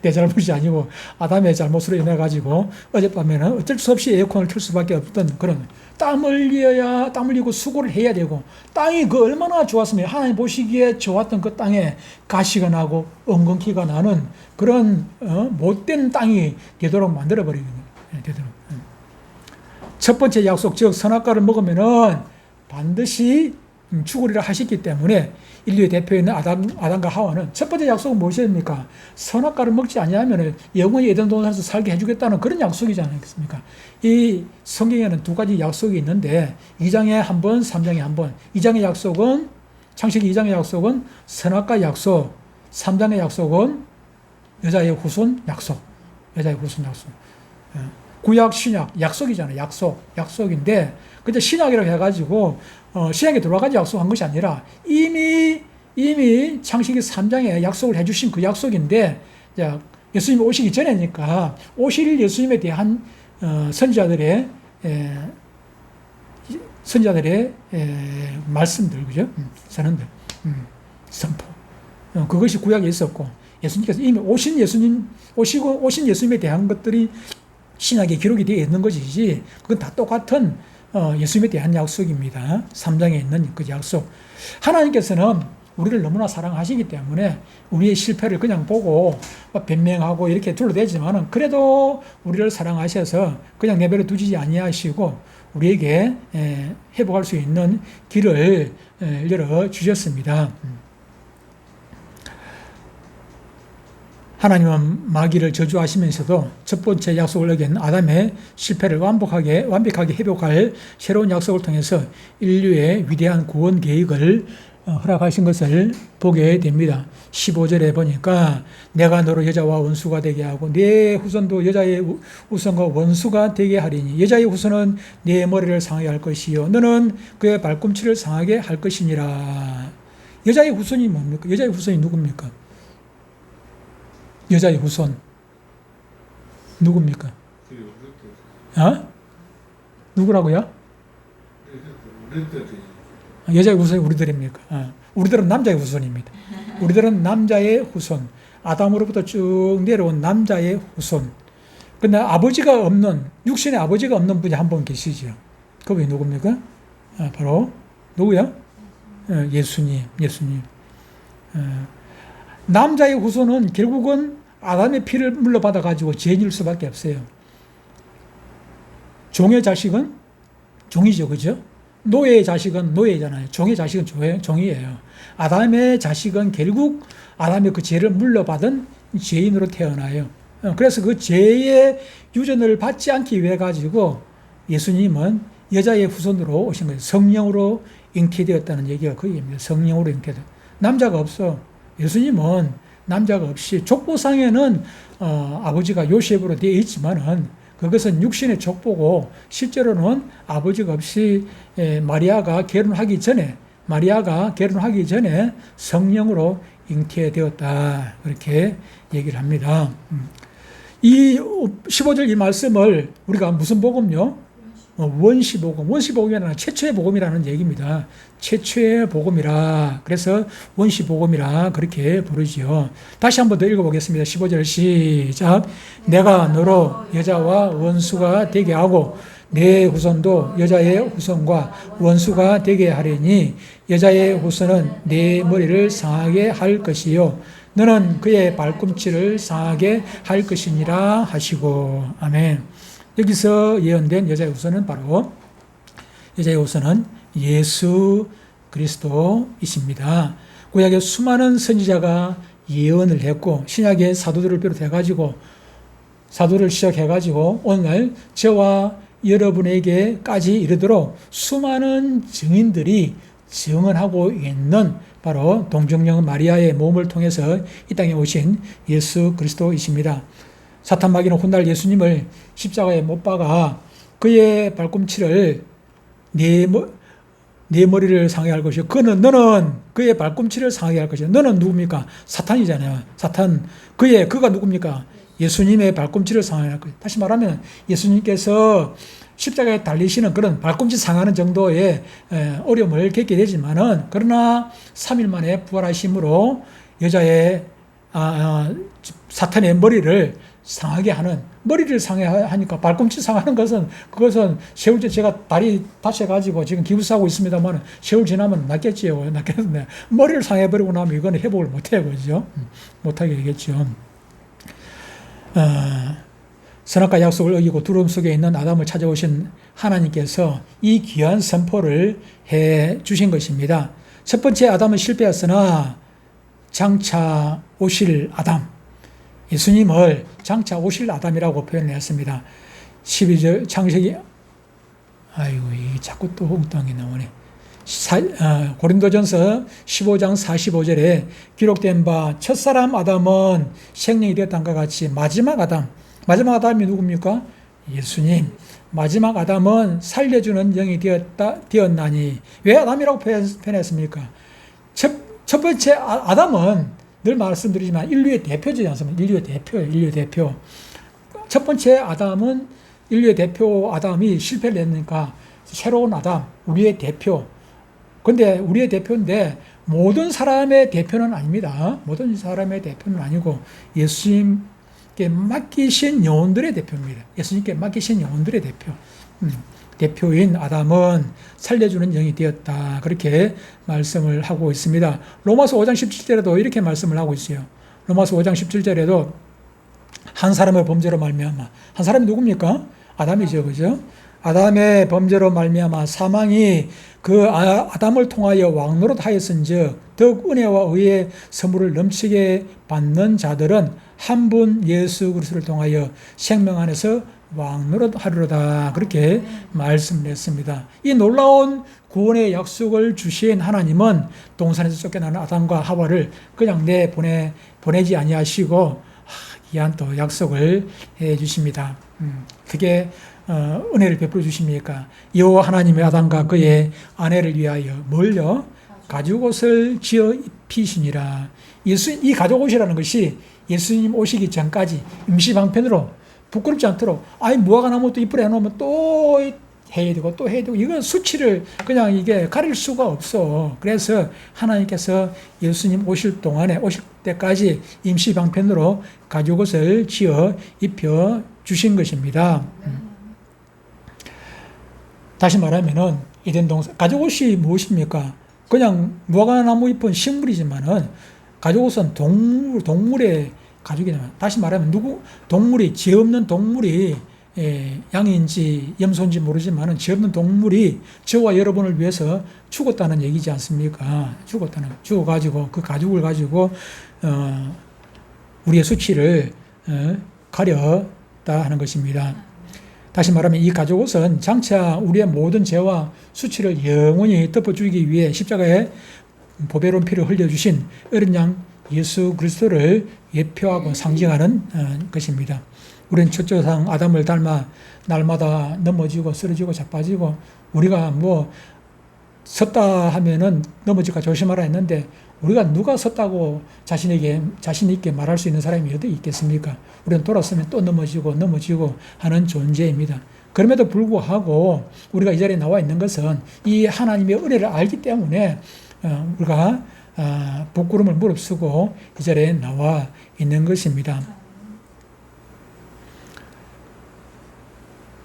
내 잘못이 아니고 아담의 잘못으로 인해 가지고 어젯밤에는 어쩔 수 없이 에어컨을 켤 수밖에 없던 그런, 땀 흘리고 수고를 해야 되고, 땅이 그 얼마나 좋았으면 하나님 보시기에 좋았던 그 땅에 가시가 나고 엉겅퀴가 나는 그런 못된 땅이 되도록 만들어버리거든요. 되도록. 첫 번째 약속, 즉 선악과를 먹으면은 반드시 죽으리라 하셨기 때문에 인류의 대표인 아담과 하와는 첫 번째 약속은 무엇입니까? 선악과를 먹지 아니하면 영원히 에덴 동산에서 살게 해주겠다는 그런 약속이지 않겠습니까? 이 성경에는 두 가지 약속이 있는데 2장에 한 번, 3장에 한 번. 2장의 약속은, 창세기 2장의 약속은 선악과 약속, 3장의 약속은 여자의 후손 약속. 여자의 후손 약속. 구약, 신약, 약속이잖아요. 약속인데, 근데 신약이라고 해가지고, 신약에 두 가지 약속한 것이 아니라, 이미 창세기 3장에 약속을 해주신 그 약속인데, 예수님이 오시기 전에니까, 오실 예수님에 대한, 선지자들의 말씀들, 그죠? 선언들, 선포. 그것이 구약에 있었고, 예수님께서 이미 오신 예수님에 대한 것들이 신약에 기록이 되어 있는 것이지, 그건 다 똑같은 예수님에 대한 약속입니다. 3장에 있는 그 약속. 하나님께서는 우리를 너무나 사랑하시기 때문에 우리의 실패를 그냥 보고 변명하고 이렇게 둘러대지만은, 그래도 우리를 사랑하셔서 그냥 내버려 두지 아니하시고 우리에게 회복할 수 있는 길을 열어 주셨습니다. 하나님은 마귀를 저주하시면서도 첫 번째 약속을 어긴 아담의 실패를 완벽하게 회복할 새로운 약속을 통해서 인류의 위대한 구원 계획을 허락하신 것을 보게 됩니다. 15절에 보니까 내가 너로 여자와 원수가 되게 하고 네 후손도 여자의 후손과 원수가 되게 하리니 여자의 후손은 네 머리를 상하게 할 것이요 너는 그의 발꿈치를 상하게 할 것이니라. 여자의 후손이 뭡니까? 여자의 후손이 누굽니까? 여자의 후손 누굽니까? 누구라고요? 여자의 후손이 우리들입니까? 우리들은 남자의 후손입니다. 우리들은 남자의 후손, 아담으로부터 쭉 내려온 남자의 후손. 근데 아버지가 없는, 육신의 아버지가 없는 분이 한 분 계시죠. 그분이 누굽니까? 바로 누구야? 예수님. 남자의 후손은 결국은 아담의 피를 물러받아 가지고 죄인일 수밖에 없어요. 종의 자식은 종이죠, 그죠? 노예의 자식은 노예잖아요. 종의 자식은 종이에요. 아담의 자식은 결국 아담의 그 죄를 물러받은 죄인으로 태어나요. 그래서 그 죄의 유전을 받지 않기 위해 가지고 예수님은 여자의 후손으로 오신 거예요. 성령으로 잉태되었다는 얘기가 그 얘기입니다. 성령으로 잉태되. 남자가 없어. 예수님은 남자가 없이 족보상에는 아버지가 요셉으로 되어 있지만은 그것은 육신의 족보고 실제로는 아버지가 없이 마리아가 결혼하기 전에 성령으로 잉태되었다. 그렇게 얘기를 합니다. 이 15절 이 말씀을 우리가 무슨 복음요? 원시복음. 원시복음이라는 최초의 복음이라는 얘기입니다. 최초의 복음이라. 그래서 원시복음이라 그렇게 부르지요. 다시 한번 더 읽어보겠습니다. 15절 시작. 내가 너로 여자와 원수가 되게 하고 내 후손도 여자의 후손과 원수가 되게 하리니 여자의 후손은 내 머리를 상하게 할 것이요 너는 그의 발꿈치를 상하게 할 것이니라 하시고. 아멘. 여기서 예언된 여자의 후손은 바로 여자의 호소는 예수 그리스도이십니다. 구약의 수많은 선지자가 예언을 했고 신약의 사도들을 비롯해가지고 사도를 시작해가지고 오늘날 저와 여러분에게까지 이르도록 수많은 증인들이 증언하고 있는 바로 동정녀 마리아의 몸을 통해서 이 땅에 오신 예수 그리스도이십니다. 사탄 마귀는 훗날 예수님을 십자가에 못 박아 그의 발꿈치를 네 머리를 상하게 할 것이요. 너는 그의 발꿈치를 상하게 할 것이요. 너는 누굽니까? 사탄이잖아요. 그가 누굽니까? 예수님의 발꿈치를 상하게 할 것이요. 다시 말하면 예수님께서 십자가에 달리시는 그런 발꿈치 상하는 정도의 어려움을 겪게 되지만은 그러나 3일 만에 부활하심으로 여자의 사탄의 머리를 상하게 하는, 머리를 상하니까 발꿈치 상하는 그것은 세월 제가 다리 다쳐가지고 지금 기부스하고 있습니다만 세월 지나면 낫겠지요. 낫겠는데 머리를 상해버리고 나면 이거는 회복을 못해요. 그죠? 못하게 되겠죠. 선악과 약속을 어기고 두려움 속에 있는 아담을 찾아오신 하나님께서 이 귀한 선포를 해 주신 것입니다. 첫 번째 아담은 실패했으나 장차 오실 아담, 예수님을 장차 오실 아담이라고 표현했습니다. 12절 창세기, 이게 자꾸 또 엉뚱하게 나오네. 고린도전서 15장 45절에 기록된 바 첫사람 아담은 생명이 되었던과 같이 마지막 아담이 누굽니까? 예수님. 마지막 아담은 살려주는 영이 되었나니. 왜 아담이라고 표현했습니까? 첫 번째 아담은 늘 말씀드리지만 인류의 대표지 않습니까? 인류의 대표. 첫 번째 아담은 인류의 대표 아담이 실패를 했으니까 새로운 아담, 우리의 대표. 근데 우리의 대표인데 모든 사람의 대표는 아닙니다. 모든 사람의 대표는 아니고 예수님께 맡기신 영혼들의 대표입니다. 예수님께 맡기신 영혼들의 대표. 대표인 아담은 살려주는 영이 되었다. 그렇게 말씀을 하고 있습니다. 로마서 5장 17절에도 이렇게 말씀을 하고 있어요. 로마서 5장 17절에도 한 사람의 범죄로 말미암아, 한 사람이 누굽니까? 아담이죠. 그죠? 아담의 범죄로 말미암아 사망이 그 아담을 통하여 왕노릇하였은즉 더욱 은혜와 의의 선물을 넘치게 받는 자들은 한 분 예수 그리스도를 통하여 생명 안에서 왕노릇하리로다. 그렇게 말씀을 했습니다. 이 놀라운 구원의 약속을 주신 하나님은 동산에서 쫓겨나는 아담과 하와를 그냥 보내지 아니하시고 귀한 또 약속을 해 주십니다. 그게 은혜를 베풀어 주십니까? 여호와 하나님의 아담과 그의 아내를 위하여 뭘요? 가죽옷을 지어 입히시니라. 이 가죽옷이라는 것이 예수님 오시기 전까지 임시방편으로 부끄럽지 않도록 무화과 나무도 이쁘게 해놓으면 또 해야 되고 이건 수치를 그냥 이게 가릴 수가 없어. 그래서 하나님께서 예수님 오실 때까지 임시방편으로 가죽옷을 지어 입혀 주신 것입니다. 다시 말하면은 에덴 동산 가죽옷이 무엇입니까? 그냥 무화과 나무 잎은 식물이지만은 가죽옷은 동물의 가죽이잖아요. 다시 말하면 동물이 죄 없는 동물이 양인지 염소인지 모르지만은 죄 없는 동물이 저와 여러분을 위해서 죽었다는 얘기지 않습니까? 죽어가지고 그 가죽을 가지고 우리의 수치를 가렸다 하는 것입니다. 다시 말하면 이 가죽옷은 장차 우리의 모든 죄와 수치를 영원히 덮어주기 위해 십자가에 보배로운 피를 흘려주신 어린 양 예수 그리스도를 예표하고 상징하는 것입니다. 우리는 첫조상 아담을 닮아 날마다 넘어지고 쓰러지고 자빠지고 우리가 섰다 하면은 넘어질까 조심하라 했는데 우리가 누가 섰다고 자신 있게 말할 수 있는 사람이 어디 있겠습니까? 우리는 돌아서면 또 넘어지고 하는 존재입니다. 그럼에도 불구하고 우리가 이 자리에 나와 있는 것은 이 하나님의 은혜를 알기 때문에 우리가 부끄러움을 무릅쓰고 이 자리에 나와 있는 것입니다.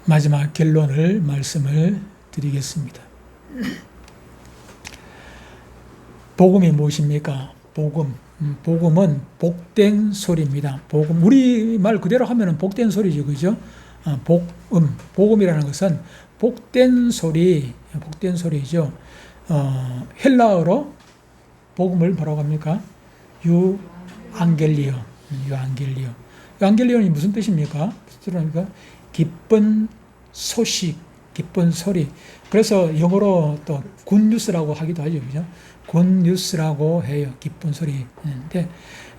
마지막 결론을 말씀을 드리겠습니다. 복음이 무엇입니까? 복음은 복된 소리입니다. 복음, 우리말 그대로 하면 복된 소리죠. 그죠? 복음이라는 것은 복된 소리, 복된 소리죠. 헬라어로 복음을 뭐라고 합니까? 유앙겔리오. 유앙겔리오. 유앙겔리오는 무슨 뜻입니까? 무슨 뜻입니까? 기쁜 소식, 기쁜 소리. 그래서 영어로 또 굿뉴스라고 하기도 하죠. 그죠? 굿뉴스라고 해요. 기쁜 소리. 근데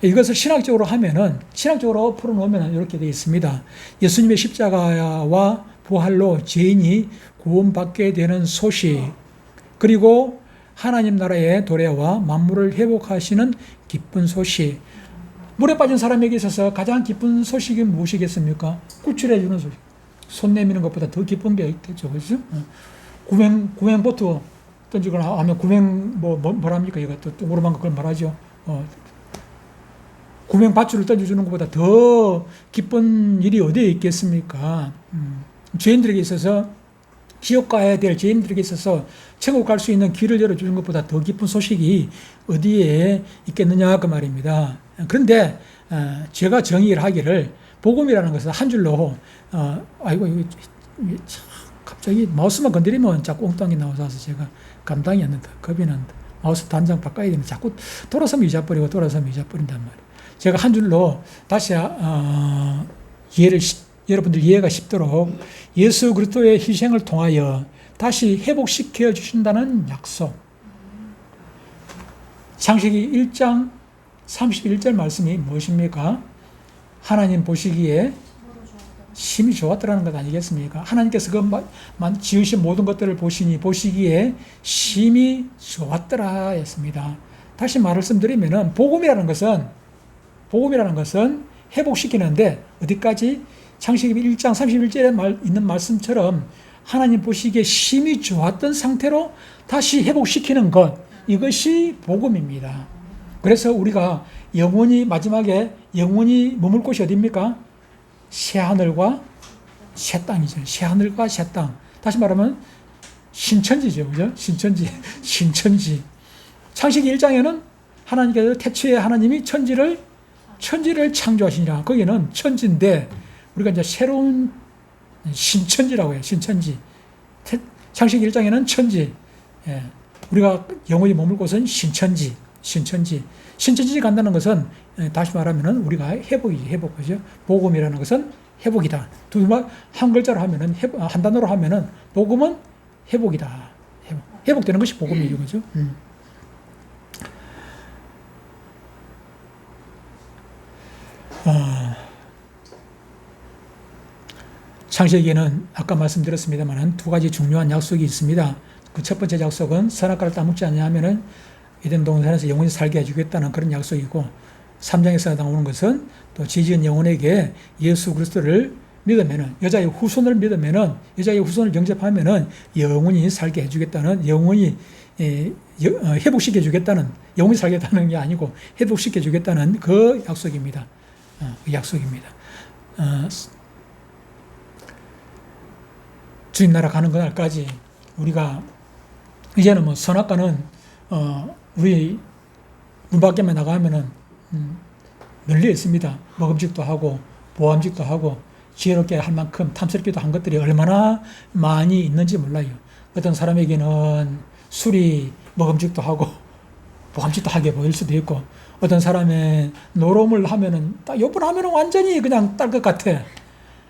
이것을 신학적으로 하면은, 신학적으로 풀어놓으면 이렇게 되어 있습니다. 예수님의 십자가와 부활로 죄인이 구원받게 되는 소식, 그리고 하나님 나라의 도래와 만물을 회복하시는 기쁜 소식. 물에 빠진 사람에게 있어서 가장 기쁜 소식이 무엇이겠습니까? 구출해 주는 소식. 손 내미는 것보다 더 기쁜 게 있겠죠. 그렇죠? 구명보트 던지거나 하면 뭐랍니까? 이거 또 오르만 그걸 말하죠. 구명밧줄을 던져주는 것보다 더 기쁜 일이 어디에 있겠습니까? 죄인들에게 있어서, 지옥 가야 될 죄인들에게 있어서 천국 갈 수 있는 길을 열어주는 것보다 더 기쁜 소식이 어디에 있겠느냐 그 말입니다. 그런데 제가 정의를 하기를, 복음이라는 것은 한 줄로 아이고 이거 갑자기 마우스만 건드리면 자꾸 엉뚱하게 나와서 제가 감당이 안 된다. 겁이 난다. 마우스 단장 바꿔야 되는데 자꾸 돌아서면 잊어버리고 돌아서면 잊어버린단 말이에요. 제가 한 줄로 다시 여러분들 이해가 쉽도록, 예수 그리스도의 희생을 통하여 다시 회복시켜 주신다는 약속. 창세기 1장 31절 말씀이 무엇입니까? 하나님 보시기에 심히 좋았더라는 것 아니겠습니까? 하나님께서 지으신 모든 것들을 보시기에 심히 좋았더라 했습니다. 다시 말씀드리면은 복음이라는 것은 회복시키는데, 어디까지? 창세기 1장 31절에 있는 말씀처럼 하나님 보시기에 심히 좋았던 상태로 다시 회복시키는 것, 이것이 복음입니다. 그래서 우리가 마지막에 영원히 머물 곳이 어디입니까? 새하늘과 새 땅이죠. 새하늘과 새 땅. 다시 말하면 신천지죠. 그죠? 신천지. 창세기 1장에는 하나님께서 태초에 하나님이 천지를 창조하시니라. 거기는 천지인데, 우리가 이제 새로운 신천지라고 해요. 신천지. 창세기 1장에는 천지. 예. 우리가 영원히 머물 곳은 신천지. 신천지 간다는 것은, 다시 말하면은 우리가 회복이지, 회복. 그죠? 복음이라는 것은 회복이다. 한 글자로 하면은, 한 단어로 하면은, 복음은 회복이다. 회복되는 것이 복음이죠. 그죠? 창세기에는 아까 말씀드렸습니다만 두 가지 중요한 약속이 있습니다. 그 첫 번째 약속은 선악과를 따먹지 않냐면은 에덴 동산에서 영원히 살게 해주겠다는 그런 약속이고, 3장에서 나오는 것은 또 지지은 영혼에게 예수 그리스도를 믿으면은, 여자의 후손을 믿으면은, 여자의 후손을 영접하면은 영원히 살게 해주겠다는, 영원히 회복시켜 주겠다는, 영원히 살겠다는 게 아니고 회복시켜 주겠다는 그 약속입니다. 그 약속입니다. 주님 나라 가는 그날까지 우리가 이제는 뭐 선악과는 우리 문 밖에만 나가면은 널리 있습니다. 먹음직도 하고 보암직도 하고 지혜롭게 할 만큼 탐스럽기도 한 것들이 얼마나 많이 있는지 몰라요. 어떤 사람에게는 술이 먹음직도 하고 보암직도 하게 보일 수도 있고, 어떤 사람의 노름을 하면은 딱 요번 하면은 완전히 그냥 딸 것 같아.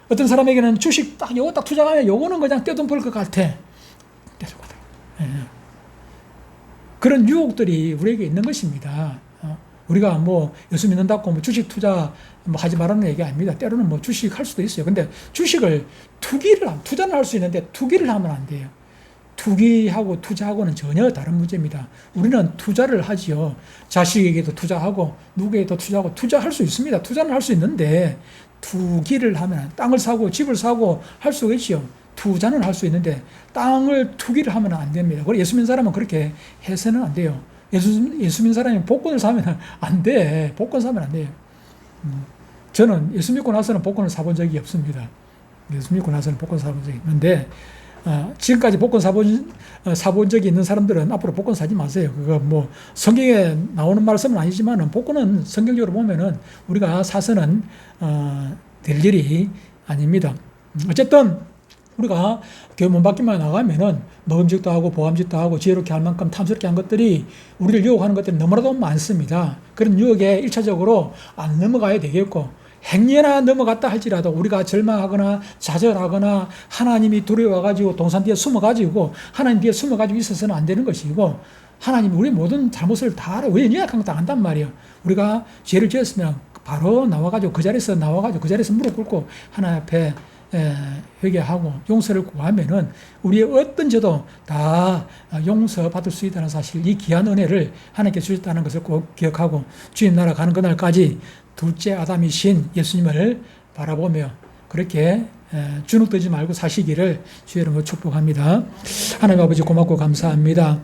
어떤 사람에게는 주식 요거 딱 투자하면 요거는 그냥 떼돈 벌 것 같아. 예. 그런 유혹들이 우리에게 있는 것입니다. 우리가 뭐 예수 믿는다고 주식 투자 하지 말라는 얘기 아닙니다. 때로는 뭐 주식 할 수도 있어요. 근데 주식을 투자는 할 수 있는데 투기를 하면 안 돼요. 투기하고 투자하고는 전혀 다른 문제입니다. 우리는 투자를 하지요. 자식에게도 투자하고 누구에게도 투자하고 투자할 수 있습니다. 투자는 할 수 있는데 투기를 하면, 땅을 사고 집을 사고 할 수가 있죠. 투자는 할 수 있는데 땅을 투기를 하면 안 됩니다. 그리고 예수 믿는 사람은 그렇게 해서는 안 돼요. 예수 믿는 사람이 복권을 사면 안 돼. 복권 사면 안 돼요. 저는 예수 믿고 나서는 복권을 사본 적이 없습니다. 예수 믿고 나서는 복권 사본 적이 있는데, 지금까지 복권 사본 적이 있는 사람들은 앞으로 복권 사지 마세요. 그거 뭐 성경에 나오는 말씀은 아니지만은, 복권은 성경적으로 보면은 우리가 사서는 될 일이 아닙니다. 어쨌든 우리가 교회 문 밖에만 나가면은 먹음직도 하고 보암직도 하고 지혜롭게 할 만큼 탐스럽게 한 것들이 우리를 유혹하는 것들이 너무나도 많습니다. 그런 유혹에 1차적으로 안 넘어가야 되겠고, 행여나 넘어갔다 할지라도 우리가 절망하거나 좌절하거나 하나님이 두려워가지고 동산 뒤에 숨어가지고 하나님 뒤에 숨어가지고 있어서는 안 되는 것이고, 하나님이 우리 모든 잘못을 다 알아. 왜 연약한 거 안단 말이에요. 우리가 죄를 지었으면 바로 나와가지고 그 자리에서 무릎 꿇고 하나님 앞에 회개하고 용서를 구하면은 우리의 어떤 죄도 다 용서받을 수 있다는 사실, 이 귀한 은혜를 하나님께 주셨다는 것을 꼭 기억하고 주님 나라 가는 그날까지 둘째 아담이신 예수님을 바라보며 그렇게 주눅들지 말고 사시기를 주의 이름으로 축복합니다. 하나님 아버지 고맙고 감사합니다.